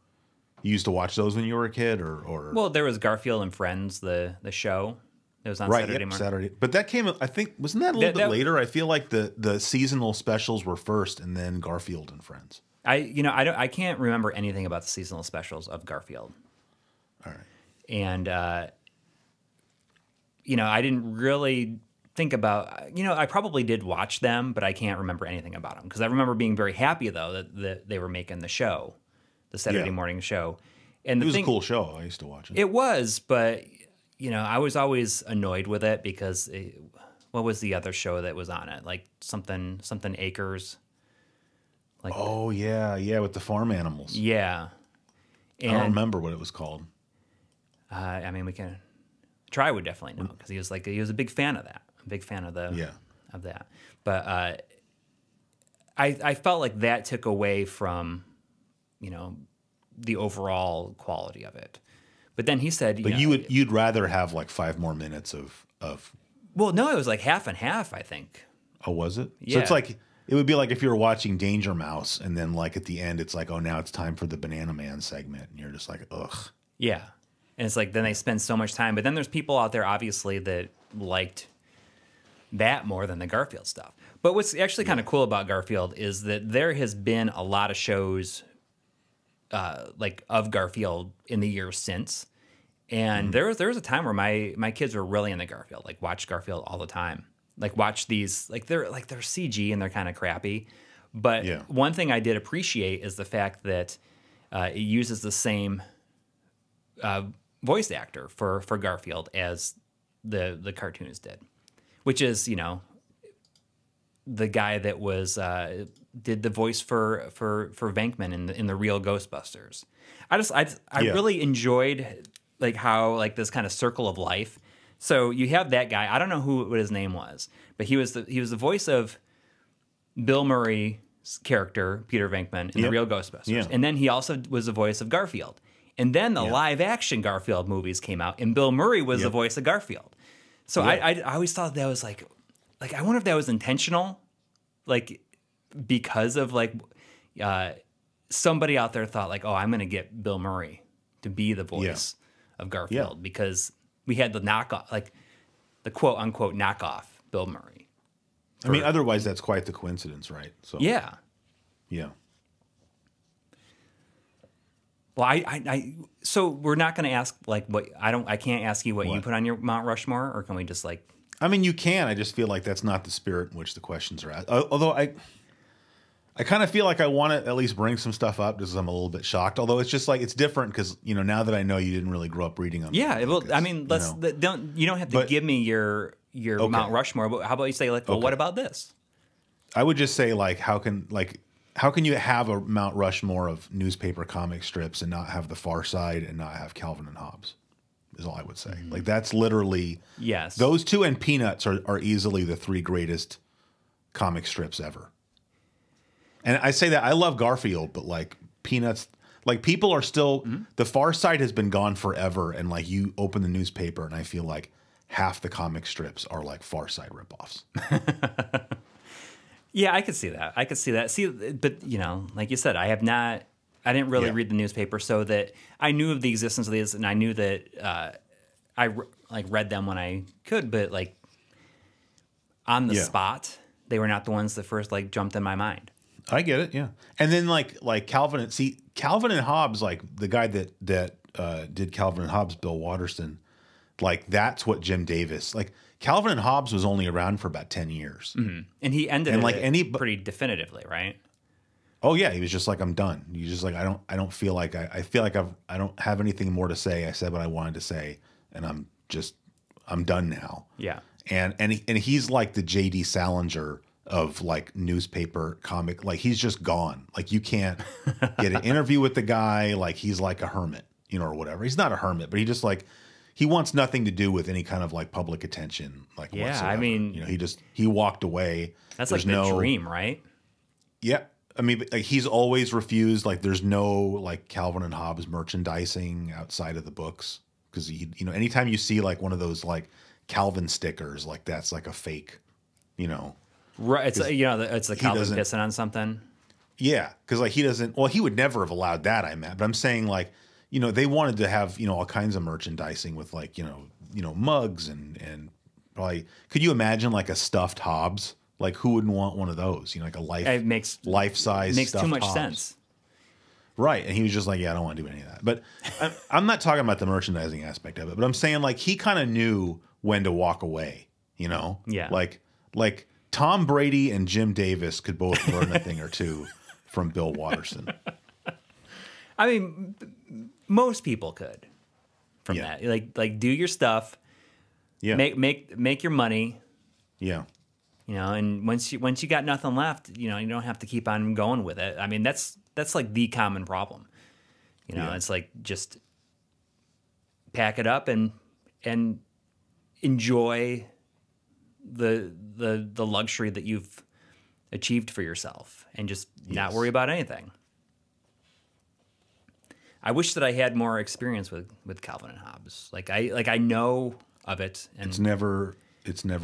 used to watch those when you were a kid or? Well, there was Garfield and Friends, the show. It was on Saturday morning. Saturday. But that came, I think, wasn't that a little bit later? I feel like the seasonal specials were first and then Garfield and Friends. I can't remember anything about the seasonal specials of Garfield. All right. And, I didn't really think about, I probably did watch them, but I can't remember anything about them. Because I remember being very happy, though, that they were making the show, the Saturday morning show. And it was a cool show. I used to watch it. It was, but, I was always annoyed with it because what was the other show that was on it? Like something Acres. Like, oh, yeah, with the farm animals. Yeah. And, I don't remember what it was called. We can... Try would definitely know because he was a big fan of that. A big fan of of that. But I felt like that took away from, the overall quality of it. But then he said, but you'd rather have like 5 more minutes of. Well, no, it was like half and half, I think. Oh, was it? Yeah. So it's like it would be like if you were watching Danger Mouse and then like at the end it's like, oh, now it's time for the Banana Man segment, and you're just like, ugh. Yeah. And it's like then they spend so much time. But then there's people out there, obviously, that liked that more than the Garfield stuff. But what's actually kind of cool about Garfield is that there has been a lot of shows of Garfield in the years since. And there was a time where my kids were really into Garfield, like watched Garfield all the time. Like watch these, they're CG and they're kind of crappy. But one thing I did appreciate is the fact that it uses the same voice actor for Garfield as the cartoons did, which is the guy that was did the voice for Venkman in the real Ghostbusters. I really enjoyed like how like this kind of circle of life. So you have that guy. I don't know what his name was, but he was the voice of Bill Murray's character Peter Venkman in the real Ghostbusters, and then he also was the voice of Garfield. And then the live-action Garfield movies came out, and Bill Murray was the voice of Garfield. So I always thought that was like I wonder if that was intentional, like because of like somebody out there thought like, oh, I'm going to get Bill Murray to be the voice of Garfield because we had the knockoff, like the quote-unquote knockoff Bill Murray. I mean, otherwise that's quite the coincidence, right? So yeah. Well, so we're not going to ask like what I can't ask you what you put on your Mount Rushmore, or can we just like? I mean, you can. I just feel like that's not the spirit in which the questions are asked. Although I kind of feel like I want to at least bring some stuff up because I'm a little bit shocked. Although it's just like it's different because now that I know you didn't really grow up reading them. Yeah, well, I mean, you don't have to give me your Mount Rushmore. But how about you say like, well, what about this? I would just say like, how can you have a Mount Rushmore of newspaper comic strips and not have The Far Side and not have Calvin and Hobbes? Is all I would say. Like that's literally those two and Peanuts are easily the 3 greatest comic strips ever. And I say that I love Garfield, but like Peanuts, like people are still The Far Side has been gone forever, and like you open the newspaper and I feel like half the comic strips are like Far Side ripoffs. Yeah, I could see that. See, but like you said, I didn't really read the newspaper, so that I knew of the existence of these, and I knew that I like read them when I could, but like on the spot. They were not the ones that first like jumped in my mind. I get it, yeah. And then like Calvin and Hobbes, like the guy that did Calvin and Hobbes, Bill Watterson, like that's what Jim Davis, like Calvin and Hobbes was only around for about 10 years. Mm-hmm. And he ended it pretty definitively, right? Oh yeah, he was just like, I'm done. He's just like, I don't feel like I feel like I don't have anything more to say. I said what I wanted to say, and I'm done now. Yeah. And he's like the J.D. Salinger of like newspaper comic. Like he's just gone. Like you can't get an interview with the guy. Like he's like a hermit, or whatever. He's not a hermit, but he just like, he wants nothing to do with any kind of like public attention. Like whatsoever. I mean, he walked away. That's like the dream, right? Yeah. I mean, like he's always refused. Like, there's no like Calvin and Hobbes merchandising outside of the books, because anytime you see like one of those like Calvin stickers, like that's like a fake, Right. It's it's the Calvin pissing on something. Yeah, because like he doesn't. Well, he would never have allowed that. But I'm saying like they wanted to have all kinds of merchandising with like mugs and probably, could you imagine like a stuffed Hobbes? Like, who wouldn't want one of those? Like a life-size makes stuffed too much Hobbes. Sense. Right. And he was just like, yeah, I don't want to do any of that. But I'm not talking about the merchandising aspect of it, but I'm saying like he kind of knew when to walk away, Yeah. Like Tom Brady and Jim Davis could both learn a thing or two from Bill Watterson. I mean, most people could from that. Like do your stuff. Yeah. Make your money. Yeah. And once you got nothing left, you don't have to keep on going with it. I mean, that's like the common problem. It's like just pack it up and enjoy the luxury that you've achieved for yourself, and just not worry about anything. I wish that I had more experience with Calvin and Hobbes. Like I know of it, and it's never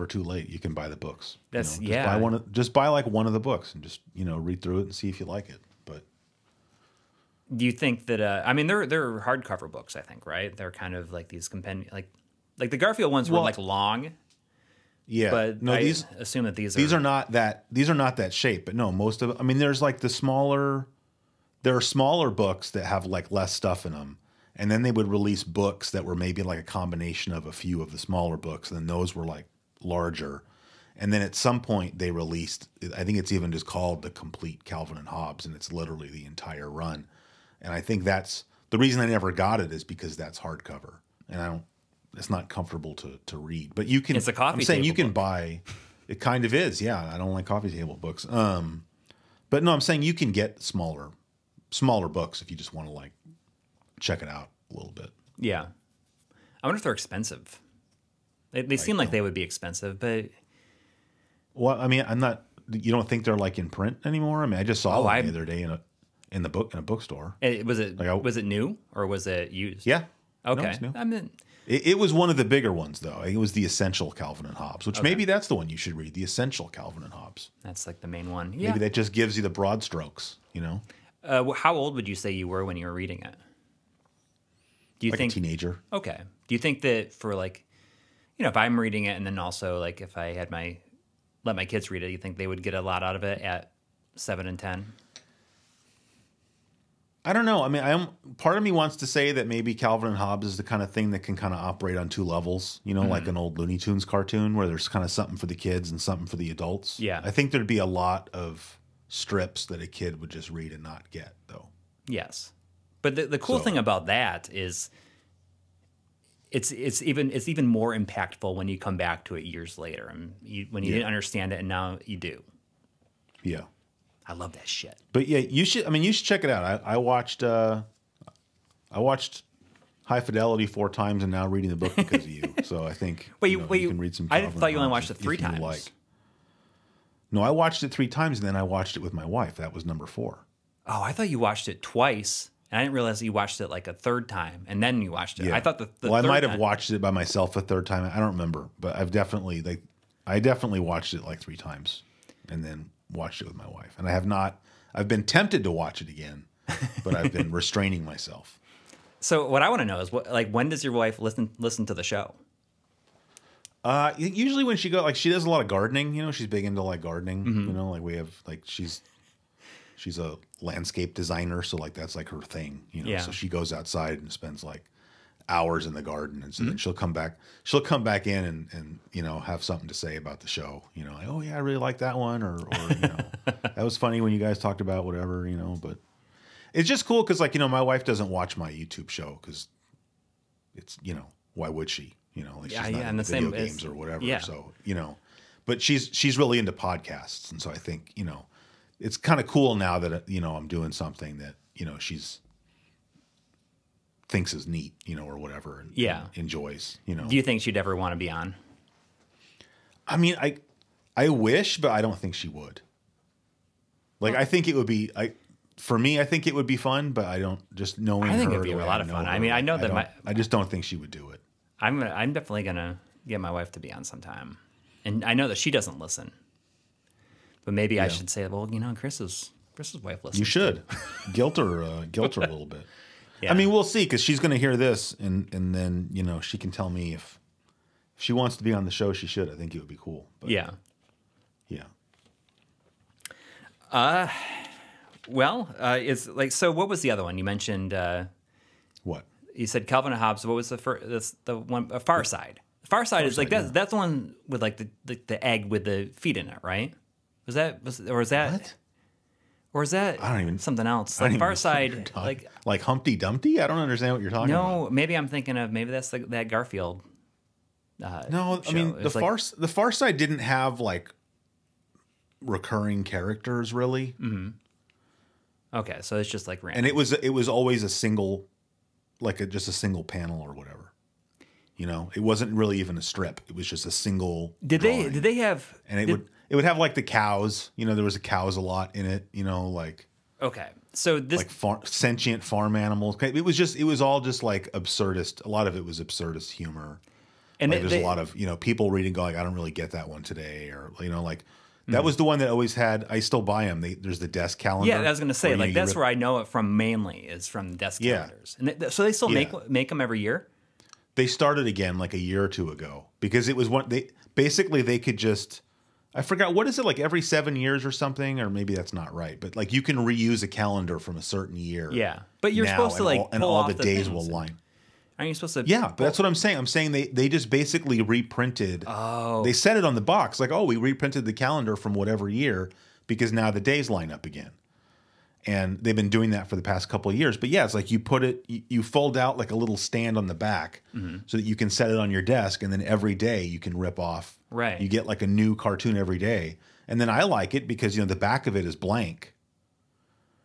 too late. You can buy the books. That's just buy like one of the books and just read through it and see if you like it. But do you think that I mean they're hardcover books, I think, right? They're kind of like these compendium, like the Garfield ones were like long. Yeah, but no, I assume that these are not that shape. But no, most of, I mean, there's like there are smaller books that have like less stuff in them. And then they would release books that were maybe like a combination of a few of the smaller books. And then those were like larger. And then at some point they released, I think it's even just called the Complete Calvin and Hobbes. And it's literally the entire run. And I think that's the reason I never got it, is because that's hardcover. And it's not comfortable to read. But you can, it's a coffee I'm saying table you can book. buy, it kind of is. Yeah. I don't like coffee table books. But no, I'm saying you can get smaller books if you just want to like check it out a little bit. Yeah. I wonder if they're expensive. They seem like they would be expensive, but... Well, I mean, you don't think they're like in print anymore? I mean, I just saw them the other day in a bookstore. Was it new or was it used? Yeah. Okay. No, it's new. I mean... It was one of the bigger ones, though. It was the Essential Calvin and Hobbes, which maybe that's the one you should read, the Essential Calvin and Hobbes. That's like the main one. Yeah. Maybe that just gives you the broad strokes, How old would you say you were when you were reading it? Do you think a teenager? Okay. Do you think that for like, if I'm reading it and then also like if I had let my kids read it, you think they would get a lot out of it at 7 and 10? I don't know. I mean, part of me wants to say that maybe Calvin and Hobbes is the kind of thing that can kind of operate on two levels, like an old Looney Tunes cartoon where there's kind of something for the kids and something for the adults. Yeah. I think there'd be a lot of strips that a kid would just read and not get, though. Yes. But the cool thing about that is it's even more impactful when you come back to it years later, and when you didn't understand it and now you do. Yeah. I love that shit. But yeah, you should check it out. I watched High Fidelity 4 times and now reading the book because of you. So I think you can read some. I thought you only watched it 3 times. No, I watched it 3 times and then I watched it with my wife. That was number 4. Oh, I thought you watched it twice. And I didn't realize that you watched it like a 3rd time, and then you watched it. Yeah. I thought I might have watched it by myself a 3rd time. I don't remember, but I definitely watched it like 3 times, and then watched it with my wife. And I have not. I've been tempted to watch it again, but I've been restraining myself. So what I want to know is when does your wife listen to the show? Usually when she she does a lot of gardening. You know, she's big into like gardening. Mm-hmm. You know, like we have like she's a landscape designer, so like that's like her thing. You know, Yeah. so she goes outside and spends like hours in the garden, and so Mm-hmm. then she'll come back. She'll come back in and you know have something to say about the show. You know, like, oh yeah, I really like that one, or you know, that was funny when you guys talked about whatever. You know, but it's just cool because like you know my wife doesn't watch my YouTube show because it's you know why would she? You know, like Yeah, she's not yeah, and into the video same games or whatever. yeah. So you know, but she's really into podcasts, and so I think you know it's kind of cool now that you know I'm doing something that you know she's thinks is neat, you know, or whatever, and enjoys. You know, Do you think she'd ever want to be on? I mean, I wish, but I don't think she would. Like, I think it would be for me. I think it would be fun, but I don't just knowing. I think her it'd be the a way lot of fun. her, I mean, I know that I just don't think she would do it. I'm definitely gonna get my wife to be on sometime, and I know that she doesn't listen, but maybe I should say, well, you know, Chris's wife listens. You should guilt her a little bit. Yeah. I mean, we'll see because she's going to hear this, and then you know she can tell me if she wants to be on the show. She should. I think it would be cool. But, Yeah. Yeah. Well, it's like so. What was the other one you mentioned? What? You said Calvin and Hobbes. What was the first? That's the one. Far Side. Far Side is like that's the one with like the egg with the feet in it, right? Was that What? Or is that I don't even something else? I don't Like even Far know what Side, you're talking- like Humpty Dumpty. I don't understand what you're talking about. no, maybe I'm thinking of that's that Garfield. No, I show. mean It's like- the Far Side didn't have like recurring characters really, Okay, so it's just like random. and it was always a single, just a single panel or whatever. You know, it wasn't really even a strip. It was just a single. Did drawing. they have? And it would have like the cows. You know, there was cows a lot in it. You know, like Okay, so this like sentient farm animals. It was all just like absurdist. A lot of it was absurdist humor. and Like, they- there's a lot of people reading going, I don't really get that one today, or you know, like that was the one that always had. I still buy them. There's the desk calendar. Yeah, I was going to say, where, like, you that's rip- where I know it from mainly is from the desk Yeah. calendars. And so they still make them every year? They started again like a year or two ago because it was they could just. I forgot, what is it, like every 7 years or something, or maybe that's not right, but like you can reuse a calendar from a certain year. Yeah, but you're now, supposed to and like all, and pull all off the days will things. line. Aren't you supposed to? Yeah, but that's what I'm saying. I'm saying they just basically reprinted. Oh. They said it on the box, like, oh, we reprinted the calendar from whatever year because now the days line up again. And they've been doing that for the past couple of years. But yeah, it's like you fold out like a little stand on the back so that you can set it on your desk, and then every day you can rip off. Right. You get like a new cartoon every day. And then I like it because, you know, the back of it is blank.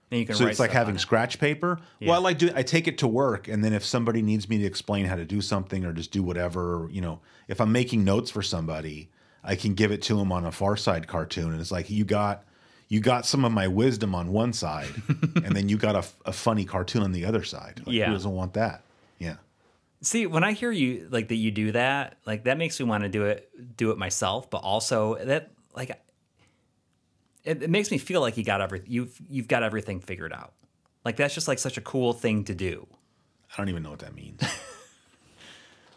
And you can So write it's like stuff on having it. scratch paper. Yeah. Well, I take it to work, and then if somebody needs me to explain how to do something or just do whatever, you know, if I'm making notes for somebody, I can give it to them on a Far Side cartoon, and it's like you got some of my wisdom on one side, and then you got a funny cartoon on the other side. Like, Yeah. who doesn't want that? Yeah. See, when I hear you like that you do that, like that makes me want to do it myself, but also that like it makes me feel like you've got everything figured out. Like that's just like such a cool thing to do. I don't even know what that means.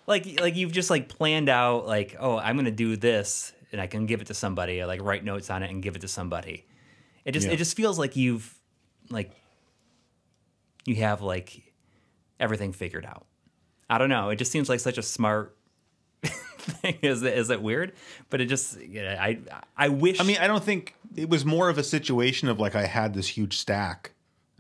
Like you've just like planned out like, oh, I'm gonna do this and I can give it to somebody, or like write notes on it and give it to somebody. It just feels like you have like everything figured out. I don't know. It just seems like such a smart thing. Is it weird? But it just I wish. I mean, I don't think it was more of a situation of like I had this huge stack,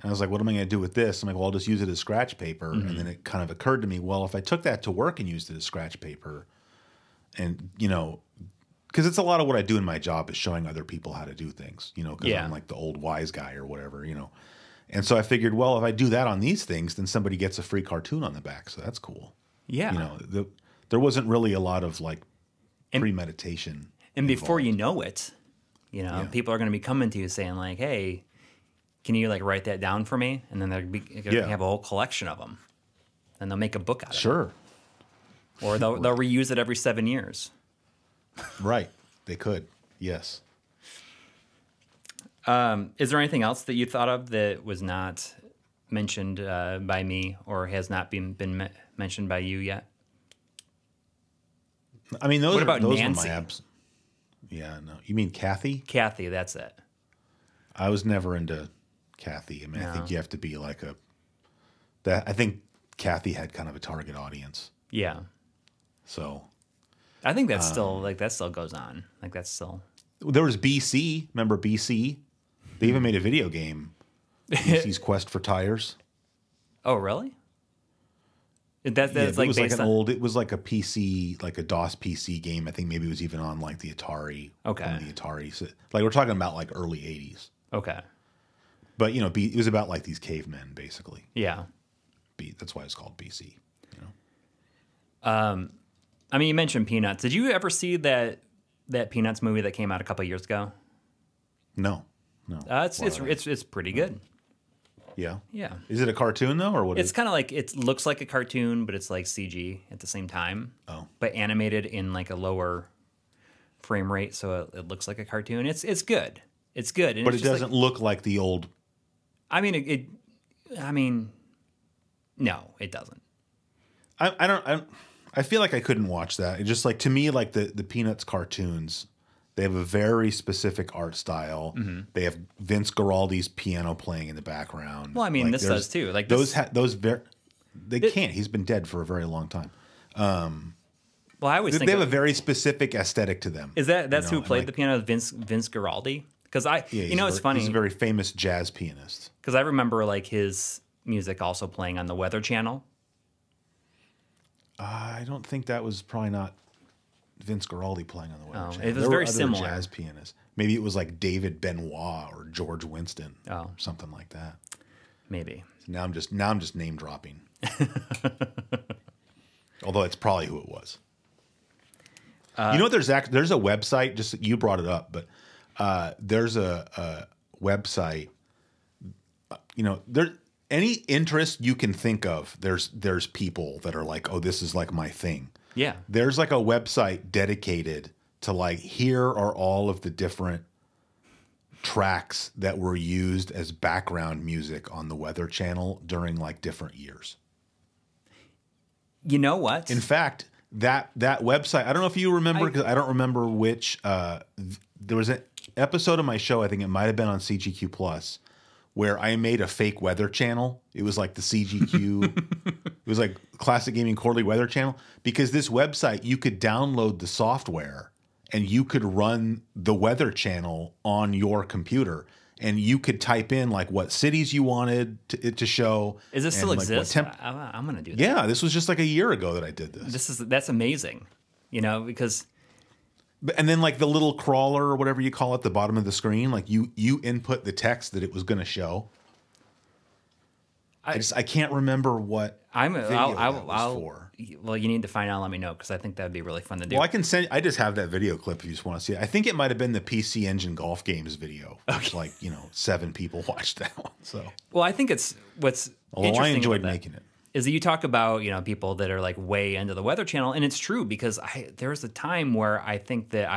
and I was like, what am I going to do with this? I'm like, well, I'll just use it as scratch paper. And then it kind of occurred to me, well, if I took that to work and used it as scratch paper, and you know, because it's a lot of what I do in my job is showing other people how to do things, you know, because I'm like the old wise guy or whatever, you know. And so I figured, well, if I do that on these things, then somebody gets a free cartoon on the back, so that's cool. Yeah. You know, there wasn't really a lot of like premeditation. And before you know it, you know, Yeah. people are going to be coming to you saying like, "Hey, can you like write that down for me?" And then they're going to have a whole collection of them, and they'll make a book out of it. Sure. Or they'll reuse it every 7 years. Right. They could. Yes. Is there anything else that you thought of that was not mentioned by me or has not been mentioned by you yet? I mean, those What are about those Nancy? were my abs. Yeah, no. You mean Kathy? Kathy, that's it. I was never into Kathy. I mean, I think you have to be like I think Kathy had kind of a target audience. Yeah. So I think that's still that still goes on. Like that's still. there was BC. Remember BC? They even made a video game. BC's Quest for Tires. Oh, really? That's Yeah, like it was like based an on. old. It was like a PC, like a DOS PC game. I think maybe it was even on like the Atari. Okay. one of the Atari. So, like we're talking about like early '80s. Okay. But you know, it was about like these cavemen, basically. Yeah. That's why it's called BC. You know. I mean, you mentioned Peanuts. Did you ever see that Peanuts movie that came out a couple years ago? No. It's pretty good. Yeah. Yeah. Is it a cartoon though, or what? It's kind of like it looks like a cartoon, but it's like CG at the same time. Oh. But animated in like a lower frame rate, so it looks like a cartoon. It's good. It's good. And But it's it just doesn't look like the old. I mean, no, it doesn't. I feel like I couldn't watch that. It just like to me, like the Peanuts cartoons, they have a very specific art style. Mm-hmm. They have Vince Guaraldi's piano playing in the background. Well, I mean, Like, this does too. Like those they can't. He's been dead for a very long time. Well, I always think They have a very specific aesthetic to them. that's you know, who played and, the piano, Vince Guaraldi. Because it's funny. He's a very famous jazz pianist. Because I remember like his music also playing on the Weather Channel. I don't think that was probably not Vince Guaraldi playing on the Weather Channel. It was There very were other similar. jazz pianists. Maybe it was like David Benoit or George Winston, Oh. something like that. Maybe. So now I'm just name dropping. Although it's probably who it was. You know, there's a website. Just you brought it up, but there's a website. You know, there any interest you can think of. There's people that are like, oh, this is like my thing. Yeah. There's like a website dedicated to like here are all of the different tracks that were used as background music on the Weather Channel during like different years. You know what? In fact, that website, I don't know if you remember, because I don't remember which, there was an episode of my show, I think it might have been on CGQ Plus, where I made a fake weather channel. It was like the CGQ, it was like Classic Gaming Quarterly Weather Channel, because this website, you could download the software and you could run the weather channel on your computer. And you could type in like what cities you wanted it to show. Is this still like exist? I'm going to do that. Yeah, this was just like a year ago that I did this. That's amazing. You know, because And then like the little crawler or whatever you call it, the bottom of the screen, like you input the text that it was going to show. I can't remember what video that was for. Well, you need to find out and let me know, because I think that would be really fun to do. Well, I just have that video clip if you just want to see it. I think it might have been the PC Engine Golf Games video. Which, like, 7 people watched that one. So, well, I think what's although I interesting enjoyed about that making it. is that you talk about, people that are like way into the Weather Channel, and it's true, because there was a time where I think that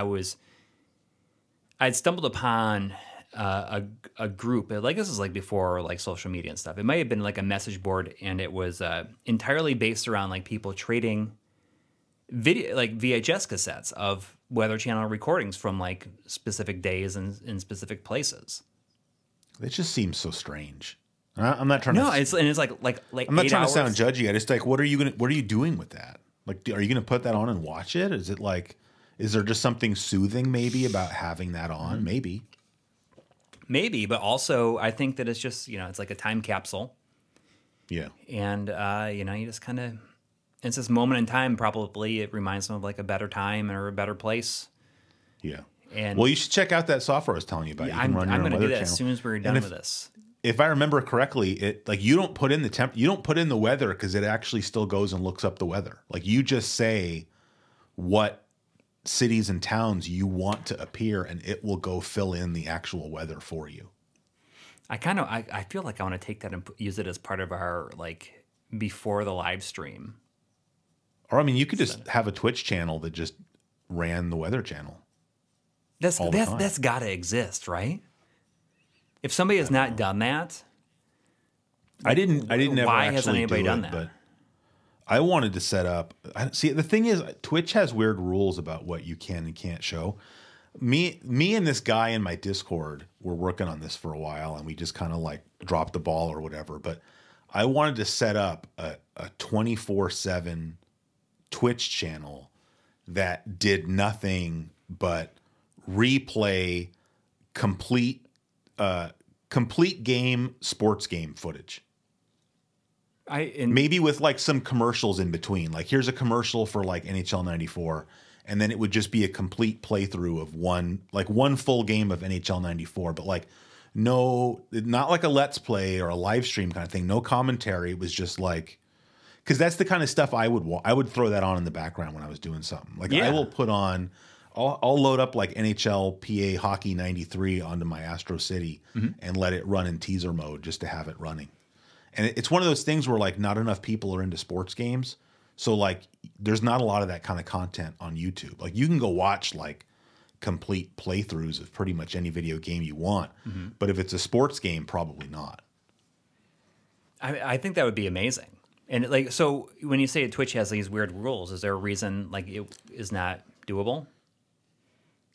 I'd stumbled upon a group, like this is like before like social media and stuff. It might have been like a message board, and it was entirely based around like people trading video, like VHS cassettes of Weather Channel recordings from like specific days and in specific places. It just seems so strange. I'm not trying No, to. it's like I'm not 8 trying hours. to sound judgy. I just like, what are you doing with that? Like, are you going to put that on and watch it? Is it like, is there just something soothing maybe about having that on? Mm-hmm. Maybe, but also I think that it's just, it's like a time capsule. Yeah. And, you just kind of, it's this moment in time, probably it reminds them of like a better time or a better place. Yeah. And well, you should check out that software I was telling you about. You I'm can run your going own to do weather that as channel. soon as we're done with this. If I remember correctly, it like you don't put in the weather, because it actually still goes and looks up the weather. Like you just say what cities and towns you want to appear, and it will go fill in the actual weather for you. I feel like I want to take that and use it as part of our like before the live stream. Or I mean, you could just have a Twitch channel that just ran the weather channel. That's time. that's got to exist, right? If somebody has not done that, I didn't ever why actually hasn't anybody do done it, that? I wanted to set up. See, the thing is, Twitch has weird rules about what you can and can't show. Me and this guy in my Discord were working on this for a while, and we just kind of like dropped the ball or whatever. But I wanted to set up a 24/7 Twitch channel that did nothing but replay complete game, sports game footage. Maybe with like some commercials in between. Like here's a commercial for like NHL 94, and then it would just be a complete playthrough of one full game of NHL 94, but like not like a let's play or a live stream kind of thing. No commentary. It was just like, because that's the kind of stuff I would throw that on in the background when I was doing something. Like I will put on, I'll load up like NHL PA Hockey 93 onto my Astro City and let it run in teaser mode just to have it running. And it's one of those things where like not enough people are into sports games. So like there's not a lot of that kind of content on YouTube. Like you can go watch like complete playthroughs of pretty much any video game you want. But if it's a sports game, probably not. I think that would be amazing. And like, so when you say Twitch has these weird rules, is there a reason like it is not doable?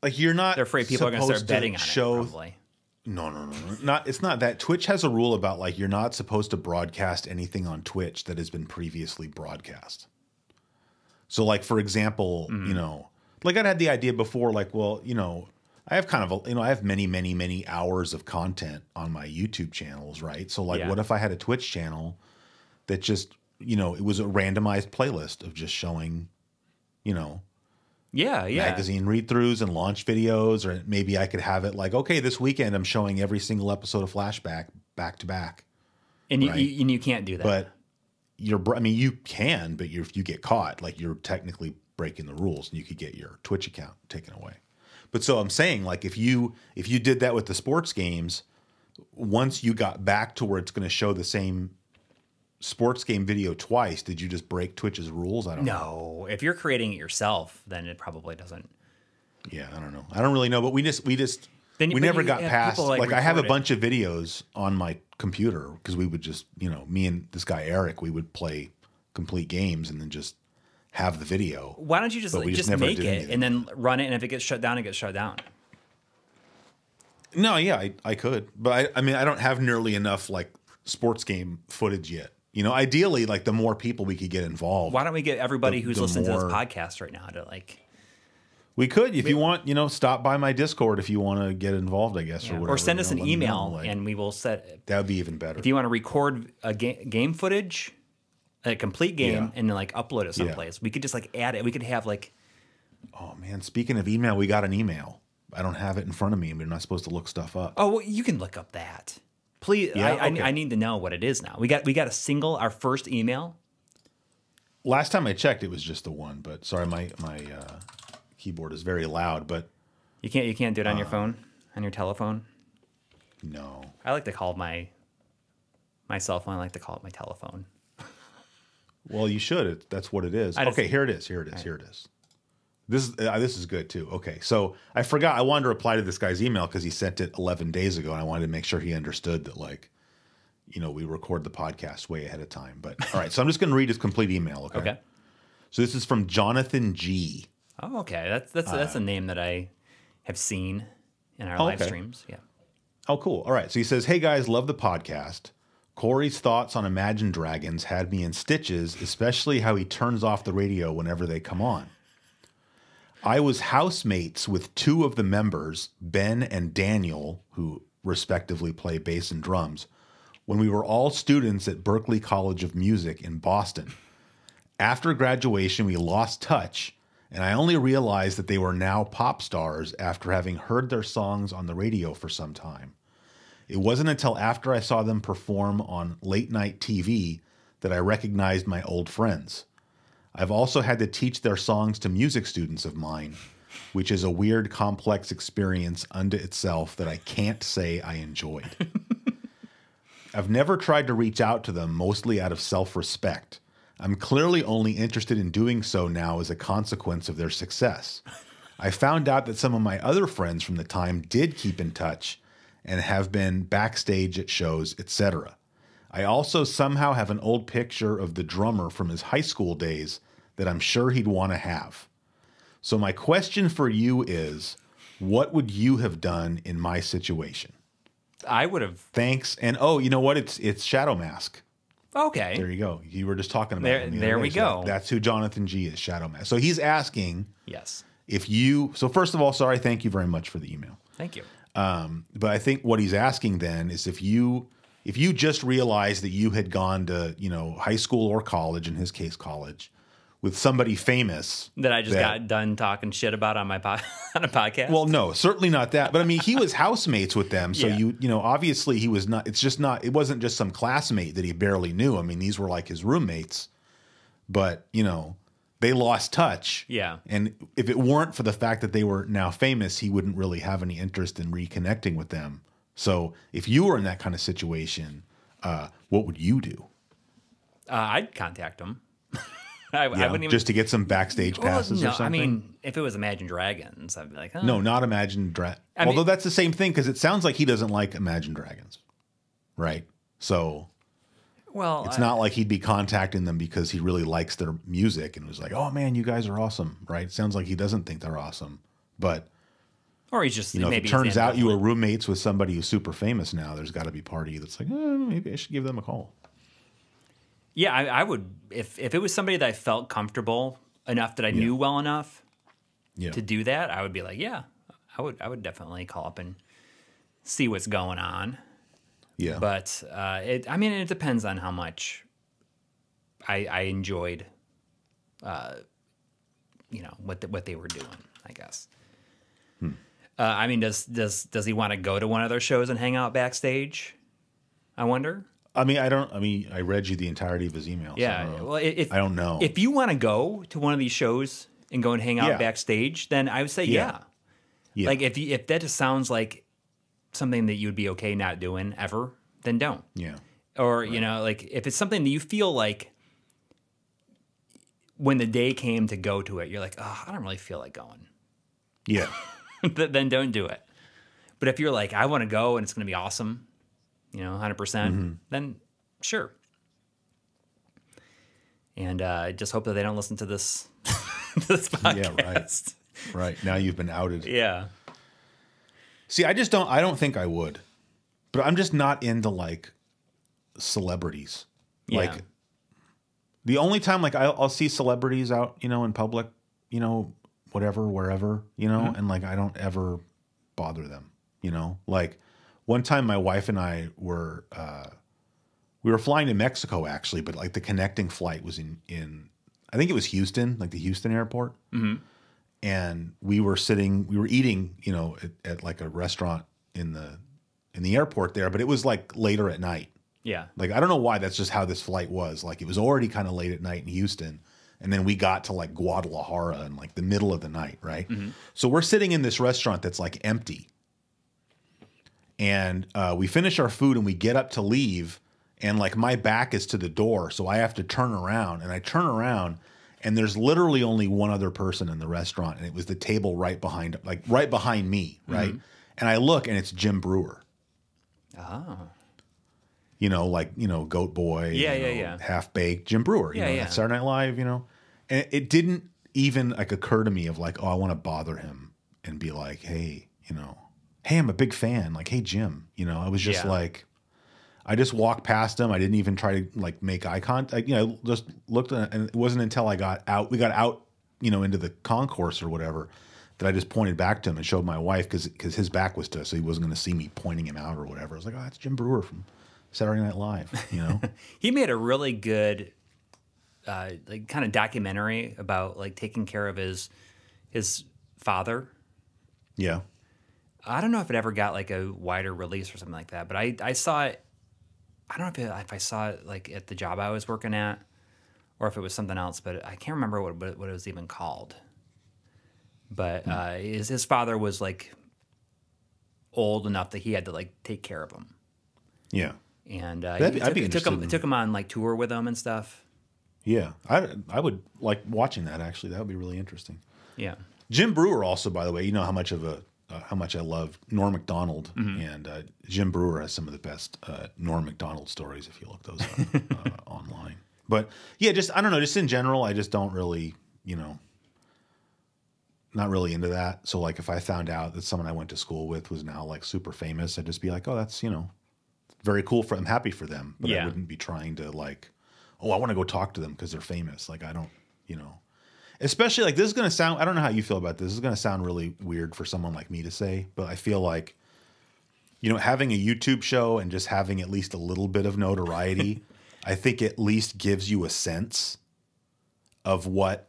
Like you're not. They're afraid people are going to start betting on it. Probably. No. It's not that. Twitch has a rule about like you're not supposed to broadcast anything on Twitch that has been previously broadcast. So like for example, you know, like I'd had the idea before, like, well, you know, I have kind of I have many hours of content on my YouTube channels, right? So like what if I had a Twitch channel that just, you know, it was a randomized playlist of just showing, you know, magazine read-throughs and launch videos, or maybe I could have it like, okay, this weekend I'm showing every single episode of Flashback back to back. And you can't do that. But you can, but if you get caught, like you're technically breaking the rules and you could get your Twitch account taken away. But so I'm saying like if you did that with the sports games, once you got back to where it's going to show the same sports game video twice, did you just break Twitch's rules? I don't know. No, if you're creating it yourself, then it probably doesn't. Yeah, I don't know. I don't really know, but we never got past. Like I have a bunch of videos on my computer because we would just, you know, me and this guy Eric, we would play complete games and then just have the video. Why don't you just make it and then run it, and if it gets shut down, it gets shut down. No, yeah, I could, but I mean I don't have nearly enough like sports game footage yet. You know, ideally, like the more people we could get involved. Why don't we get everybody who's listening to this podcast right now to like? We could, if you want, you know, stop by my Discord if you want to get involved, I guess, or whatever. Or send us an email, and we will set. That would be even better. If you want to record a game footage, a complete game, and then like upload it someplace, we could just like add it. We could have like. Oh man! Speaking of email, we got an email. I don't have it in front of me. We're not supposed to look stuff up. Oh, well, you can look up that. Please, I need to know what it is now. We got our first email. Last time I checked, it was just the one. But sorry, my keyboard is very loud. But you can't do it on your phone, on your telephone. No, I like to call my cell phone. I like to call it my telephone. Well, you should. That's what it is. Okay, here it is. Here it is. This is good too. Okay, so I forgot. I wanted to reply to this guy's email because he sent it 11 days ago, and I wanted to make sure he understood that, like, you know, we record the podcast way ahead of time. But all right, so I'm just going to read his complete email. Okay. So this is from Jonathan G. Oh, okay. That's a name that I have seen in our live streams. Yeah. Oh, cool. All right. So he says, "Hey guys, love the podcast. Coury's thoughts on Imagine Dragons had me in stitches, especially how he turns off the radio whenever they come on. I was housemates with two of the members, Ben and Daniel, who respectively play bass and drums, when we were all students at Berklee College of Music in Boston. After graduation, we lost touch, and I only realized that they were now pop stars after having heard their songs on the radio for some time. It wasn't until after I saw them perform on late night TV that I recognized my old friends. I've also had to teach their songs to music students of mine, which is a weird, complex experience unto itself that I can't say I enjoyed. I've never tried to reach out to them, mostly out of self-respect. I'm clearly only interested in doing so now as a consequence of their success. I found out that some of my other friends from the time did keep in touch and have been backstage at shows, etc. I also somehow have an old picture of the drummer from his high school days that I'm sure he'd want to have. So my question for you is, what would you have done in my situation? I would have. Thanks. And oh, you know what? It's Shadow Mask. Okay. There you go. You were just talking about him. There we go. That's who Jonathan G is, Shadow Mask. So he's asking Yes. if you, so first of all, sorry, thank you very much for the email. Thank you. But I think what he's asking then is if you just realized that you had gone to, high school or college, in his case, college, with somebody famous That I just got done talking shit about on my on a podcast. Well, no, certainly not that. But I mean, he was housemates with them. So Yeah. Obviously he was not, it wasn't just some classmate that he barely knew. I mean, these were like his roommates, but they lost touch. Yeah. And if it weren't for the fact that they were now famous, he wouldn't really have any interest in reconnecting with them. So if you were in that kind of situation, what would you do? I'd contact him. I wouldn't even, just to get some backstage passes or something? I mean, if it was Imagine Dragons, I'd be like, oh. No, not Imagine Dragons. Although that's the same thing, because it sounds like he doesn't like Imagine Dragons, right? So Well, it's not like he'd be contacting them because he really likes their music and was like, oh man, you guys are awesome, right? It sounds like he doesn't think they're awesome. But or he's just, if maybe it turns out you were roommates with somebody who's super famous now, there's got to be a party that's like, maybe I should give them a call. Yeah, I would, if it was somebody that I felt comfortable enough that I knew well enough to do that, I would be like, yeah, I would definitely call up and see what's going on. Yeah. But it depends on how much I enjoyed, what they were doing, I guess. Does he want to go to one of their shows and hang out backstage? I wonder. I read you the entirety of his email. Yeah. So well, I don't know. If you want to go to one of these shows and go and hang out backstage, then I would say yeah. Like if that just sounds like something that you'd be okay not doing ever, then don't. Yeah. Or like if it's something that you feel like when the day came to go to it, you're like, oh, I don't really feel like going. Yeah. Then don't do it. But if you're like, I want to go and it's going to be awesome, 100%, then sure. And just hope that they don't listen to this podcast. Yeah, right. Now you've been outed. Yeah. See, I don't think I would. But I'm just not into like celebrities. Yeah. Like the only time like I'll see celebrities out, in public, whatever, wherever, and like I don't ever bother them, Like one time my wife and I were we were flying to Mexico actually, but like the connecting flight was in I think it was Houston, like the Houston airport. Mm-hmm. And we were eating, at like a restaurant in the airport there, but it was like later at night. Yeah. Like, I don't know why, that's just how this flight was. Like, it was already kind of late at night in Houston. And then we got to like Guadalajara in like the middle of the night, right? Mm-hmm. So we're sitting in this restaurant that's like empty. And we finish our food and we get up to leave. And like my back is to the door. So I have to turn around. And I turn around and there's literally only one other person in the restaurant. And it was the table right behind me, right? Mm-hmm. And I look and it's Jim Brewer. Oh. Goat Boy, yeah. Half Baked, Jim Brewer, Saturday Night Live, And it didn't even like occur to me of like, oh, I want to bother him and be like, hey, hey, I'm a big fan. Like, hey, Jim, I was just like, I just walked past him. I didn't even try to like make eye contact. Just looked at, and it wasn't until we got out, into the concourse or whatever, that I just pointed back to him and showed my wife because his back was to us, so he wasn't going to see me pointing him out or whatever. I was like, oh, that's Jim Brewer from Saturday Night Live, He made a really good like kind of documentary about like taking care of his father. Yeah. I don't know if it ever got like a wider release or something like that, but I saw it. I don't know if I saw it like at the job I was working at or if it was something else, but I can't remember what it was even called. But his father was like old enough that he had to like take care of him. Yeah. And it took him on like tour with him and stuff. Yeah. I would like watching that actually. That would be really interesting. Yeah. Jim Brewer also, by the way, you know how much of a how much I love Norm Macdonald, and Jim Brewer has some of the best Norm Macdonald stories if you look those up online. But yeah, just I don't know, just in general, I just don't really, not really into that. So like if I found out that someone I went to school with was now like super famous, I'd just be like, oh, that's, very cool I'm happy for them. But I wouldn't be trying to like, oh, I want to go talk to them because they're famous. Like I don't, especially like this is going to sound, I don't know how you feel about this. This is going to sound really weird for someone like me to say, but I feel like, having a YouTube show and just having at least a little bit of notoriety, I think at least gives you a sense of what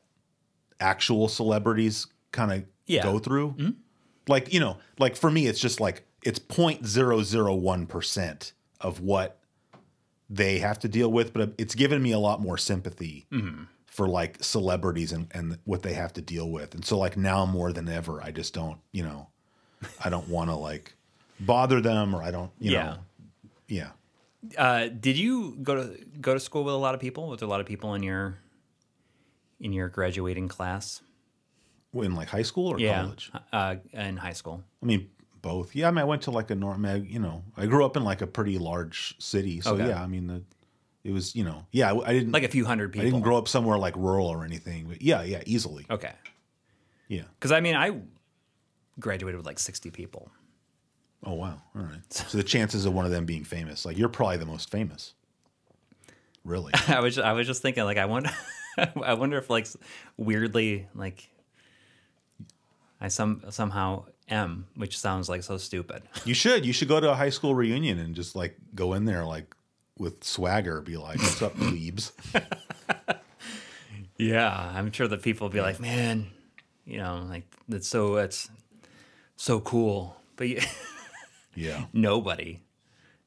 actual celebrities kind of go through. Mm-hmm. Like, like for me, it's just like, it's 0.001% of what they have to deal with, but it's given me a lot more sympathy for like celebrities and what they have to deal with. And so like now more than ever, I just don't, I don't want to like bother them, or I don't, know. Yeah. Did you go to school with a lot of people? Was there a lot of people in your graduating class? In like high school or college? In high school. I mean, both. Yeah, I mean, I went to like I grew up in like a pretty large city. So yeah, I mean, it was, I didn't. Like a few hundred people. I didn't grow up somewhere like rural or anything. But yeah, easily. Okay. Yeah. Because I mean, I graduated with like 60 people. Oh, wow. All right. So the chances of one of them being famous, like you're probably the most famous. Really? I was just thinking, like, I wonder if like weirdly, like I somehow am, which sounds like so stupid. You should go to a high school reunion and just like go in there like with swagger, be like, "What's up, plebes?" Yeah, I'm sure that people will be like, "Man, like it's so cool," but yeah, nobody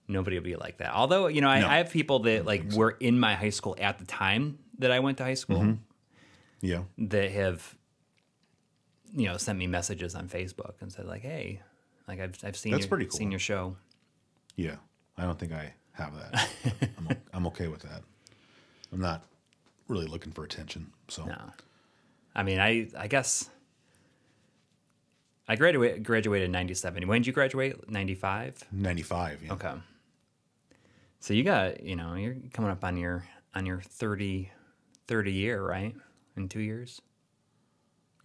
will be like that. Although I have people that like were in my high school at the time that I went to high school. Mm-hmm. Yeah, that have sent me messages on Facebook and said like, "Hey, like I've seen seen your show." Yeah, I don't think I have that. I'm okay with that. I'm not really looking for attention. So no, I mean I guess I graduated in 97. When did you graduate? 95? 95. Yeah. Okay. So you got you're coming up on your 30 year, right? In 2 years.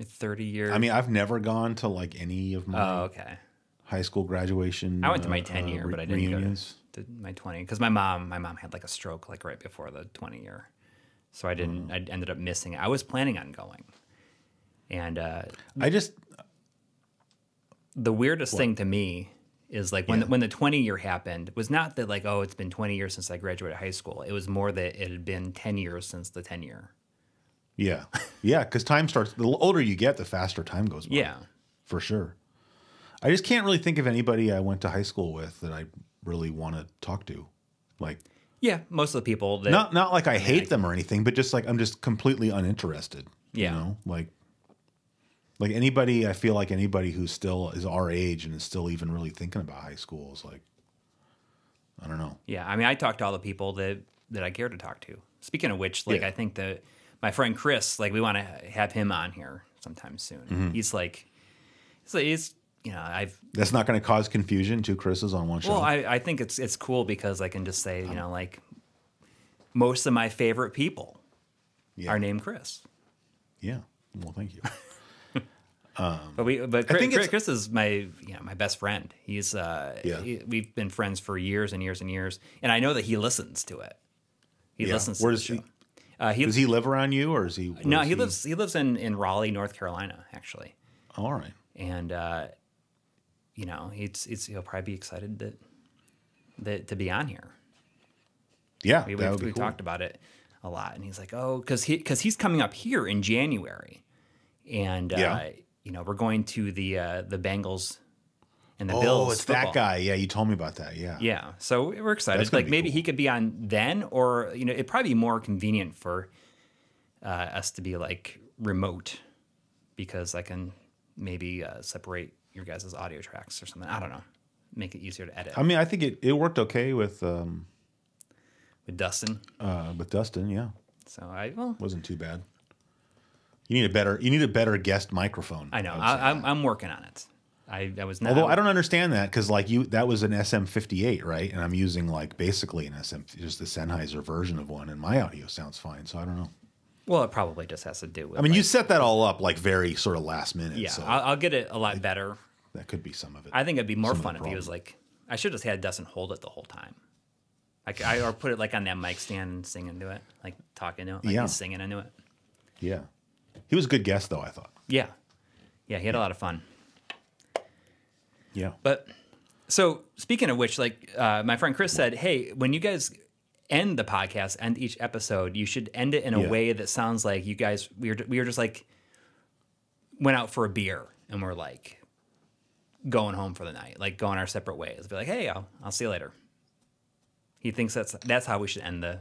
30 years. I mean, I've never gone to like any of my high school graduation. I went to my 10 year, but I didn't reunions. Go to my 20 because my mom had like a stroke like right before the 20 year, so I didn't. I ended up missing it. I was planning on going, and the weirdest thing to me is like when the 20 year happened was not that like, oh, it's been 20 years since I graduated high school. It was more that it had been 10 years since the 10 year. Yeah. Yeah, because time starts, the older you get, the faster time goes by. Yeah. For sure. I just can't really think of anybody I went to high school with that I really want to talk to. Like, yeah, most of the people that not like I hate them or anything, but just like I'm just completely uninterested. Yeah. Like anybody, I feel like anybody who still is our age and is still even really thinking about high school is like, I don't know. Yeah, I mean, I talk to all the people that I care to talk to. Speaking of which, like I think that my friend Chris, like we want to have him on here sometime soon. Mm-hmm. He's That's not going to cause confusion. Two Chris's on one show. Well, I think it's cool because I can just say, like most of my favorite people are named Chris. Yeah. Well, thank you. But Chris is my best friend. He's we've been friends for years and years and years, and I know that he listens to it. He listens to the show. Does he live around you, or is he? No, he lives in Raleigh, North Carolina, actually. All right. And he'll probably be excited that to be on here. Yeah, we cool. talked about it a lot, and he's like, oh, because he's coming up here in January, and we're going to the Bengals and the Bills. Oh, it's football. that guy. Yeah, you told me about that. Yeah. Yeah. So we're excited. Like maybe he could be on then, or it'd probably be more convenient for us to be like remote, because I can maybe separate your guys' audio tracks or something. I don't know. Make it easier to edit. I mean, I think it worked okay with Dustin. With Dustin, yeah. So wasn't too bad. You need a better guest microphone. I know. I'm working on it. I was not. Although I don't understand that because like that was an SM58, right? And I'm using like basically an just the Sennheiser version of one, and my audio sounds fine. So I don't know. Well, it probably just has to do with. I mean, you set that all up like very sort of last minute. Yeah, so I'll get it a lot better. That could be some of it. I think it'd be more fun if he was like, I should have just had Dustin hold it the whole time. Like or put it like on that mic stand and sing into it, like talking to it, like he's singing into it. Yeah, he was a good guest though, I thought. Yeah, he had a lot of fun. Yeah. But so speaking of which, like my friend Chris said, hey, when you guys end the podcast, end each episode, you should end it in a way that sounds like you guys, we were just like, went out for a beer and we're like going home for the night, like going our separate ways. Be like, hey, I'll see you later. He thinks that's how we should end the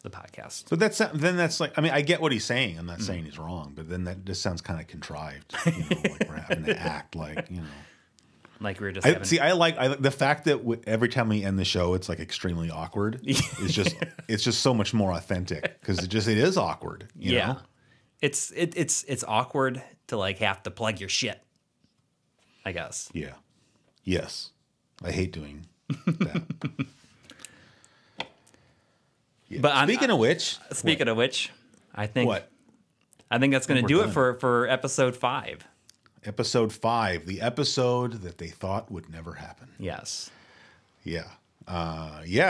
podcast. So that's like, I mean, I get what he's saying. I'm not saying he's wrong, but then that just sounds kind of contrived. You know, like we're having to act like, you know. Like we were just I like the fact that every time we end the show, it's like extremely awkward. It's just so much more authentic because it is awkward. You know? It's awkward to like have to plug your shit, I guess. Yeah. Yes. I hate doing that. Yeah. But speaking of which, I think what? I think that's going to do it for episode 5. Episode 5, the episode that they thought would never happen. Yes. Yeah.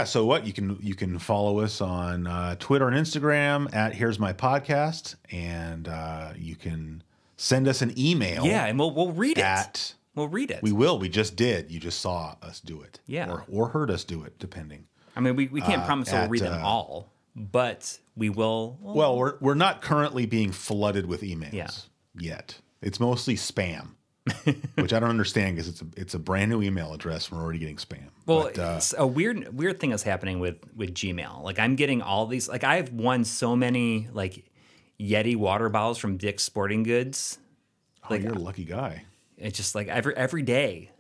So what you can follow us on Twitter and Instagram at Here's My Podcast, and you can send us an email. Yeah, and we'll read it. We'll read it. We will. We just did. You just saw us do it. Yeah. Or heard us do it, depending. I mean, we can't promise we'll read them all, but we will. Well, we're not currently being flooded with emails yet. It's mostly spam, which I don't understand because it's a brand new email address. And we're already getting spam. Well, but, a weird thing is happening with Gmail. Like I'm getting all these. Like I've won so many like Yeti water bottles from Dick's Sporting Goods. Like you're a lucky guy. It's just like every day.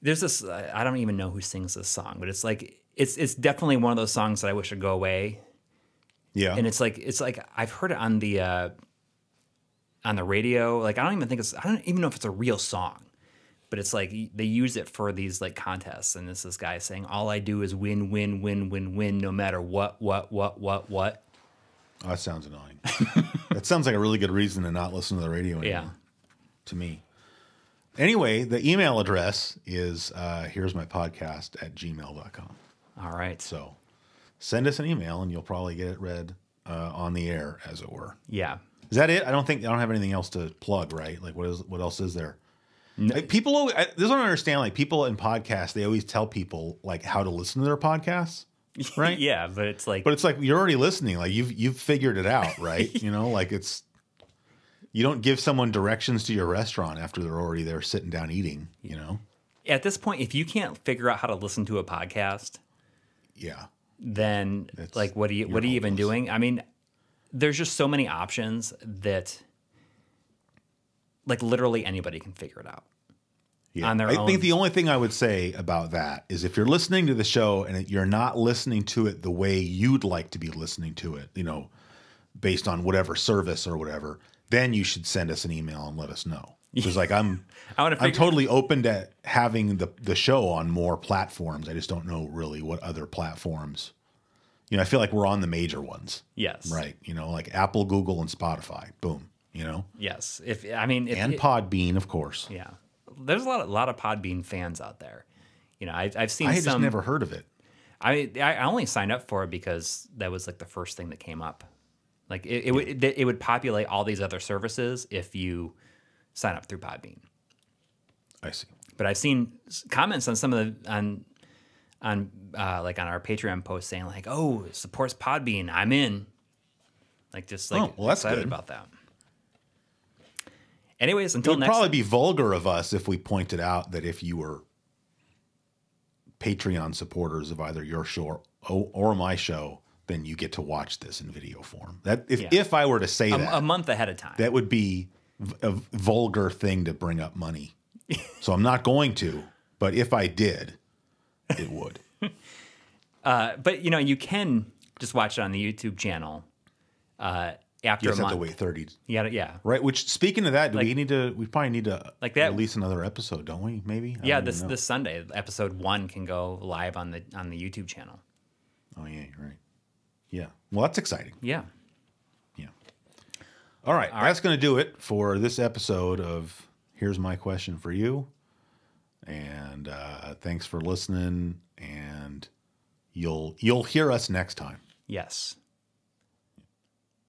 There's this. I don't even know who sings this song, but it's like it's definitely one of those songs that I wish would go away. Yeah, and it's like I've heard it on the radio. Like I don't even know if it's a real song, but it's like they use it for these like contests. And this guy saying, "All I do is win, win, win, win, win, no matter what." Oh, that sounds annoying. That sounds like a really good reason to not listen to the radio anymore. Yeah, to me. Anyway, the email address is here's my podcast @gmail.com. All right. So send us an email and you'll probably get it read on the air, as it were. Yeah. Is that it? I don't have anything else to plug, right? Like what else is there? No. Like, people, this is what I understand. Like people in podcasts, they always tell people like how to listen to their podcasts, right? Yeah, but it's like you're already listening. Like you've figured it out, right? You know, like you don't give someone directions to your restaurant after they're already there sitting down eating. You know, at this point, if you can't figure out how to listen to a podcast, then like what are you even doing? I mean, there's just so many options that like literally anybody can figure it out on their own. I think the only thing I would say about that is if you're listening to the show and you're not listening to it the way you'd like to be listening to it, you know, based on whatever service or whatever, then you should send us an email and let us know. Because like I'm totally open to having the show on more platforms. I just don't know really what other platforms. You know, I feel like we're on the major ones. Yes. Right. You know, like Apple, Google, and Spotify. Boom. You know? Yes. And Podbean, of course. Yeah. There's a lot of Podbean fans out there. You know, I've seen I just never heard of it. I only signed up for it because that was like the first thing that came up. Like it would populate all these other services if you sign up through Podbean. I see. But I've seen comments on some of the on our Patreon post saying like, "Oh, it supports Podbean. I'm in." Like just like that's excited good about that. Anyways, until it would next. probably be vulgar of us if we pointed out that if you were Patreon supporters of either your show or my show, then you get to watch this in video form. That if I were to say that a month ahead of time, that would be a vulgar thing to bring up money. So I'm not going to, but if I did, it would. But you know, you can just watch it on the YouTube channel, after You a just have month. to wait 30. Yeah. Right. Which, speaking of that, do Like- we probably need to Like that- release another episode, don't we? Maybe. I Yeah, don't even know. this Sunday, episode 1 can go live on the YouTube channel. Oh yeah, you're right. Yeah. Well, that's exciting. Yeah. Yeah. All right. That's going to do it for this episode of Here's My Question for You. And thanks for listening. And you'll hear us next time. Yes.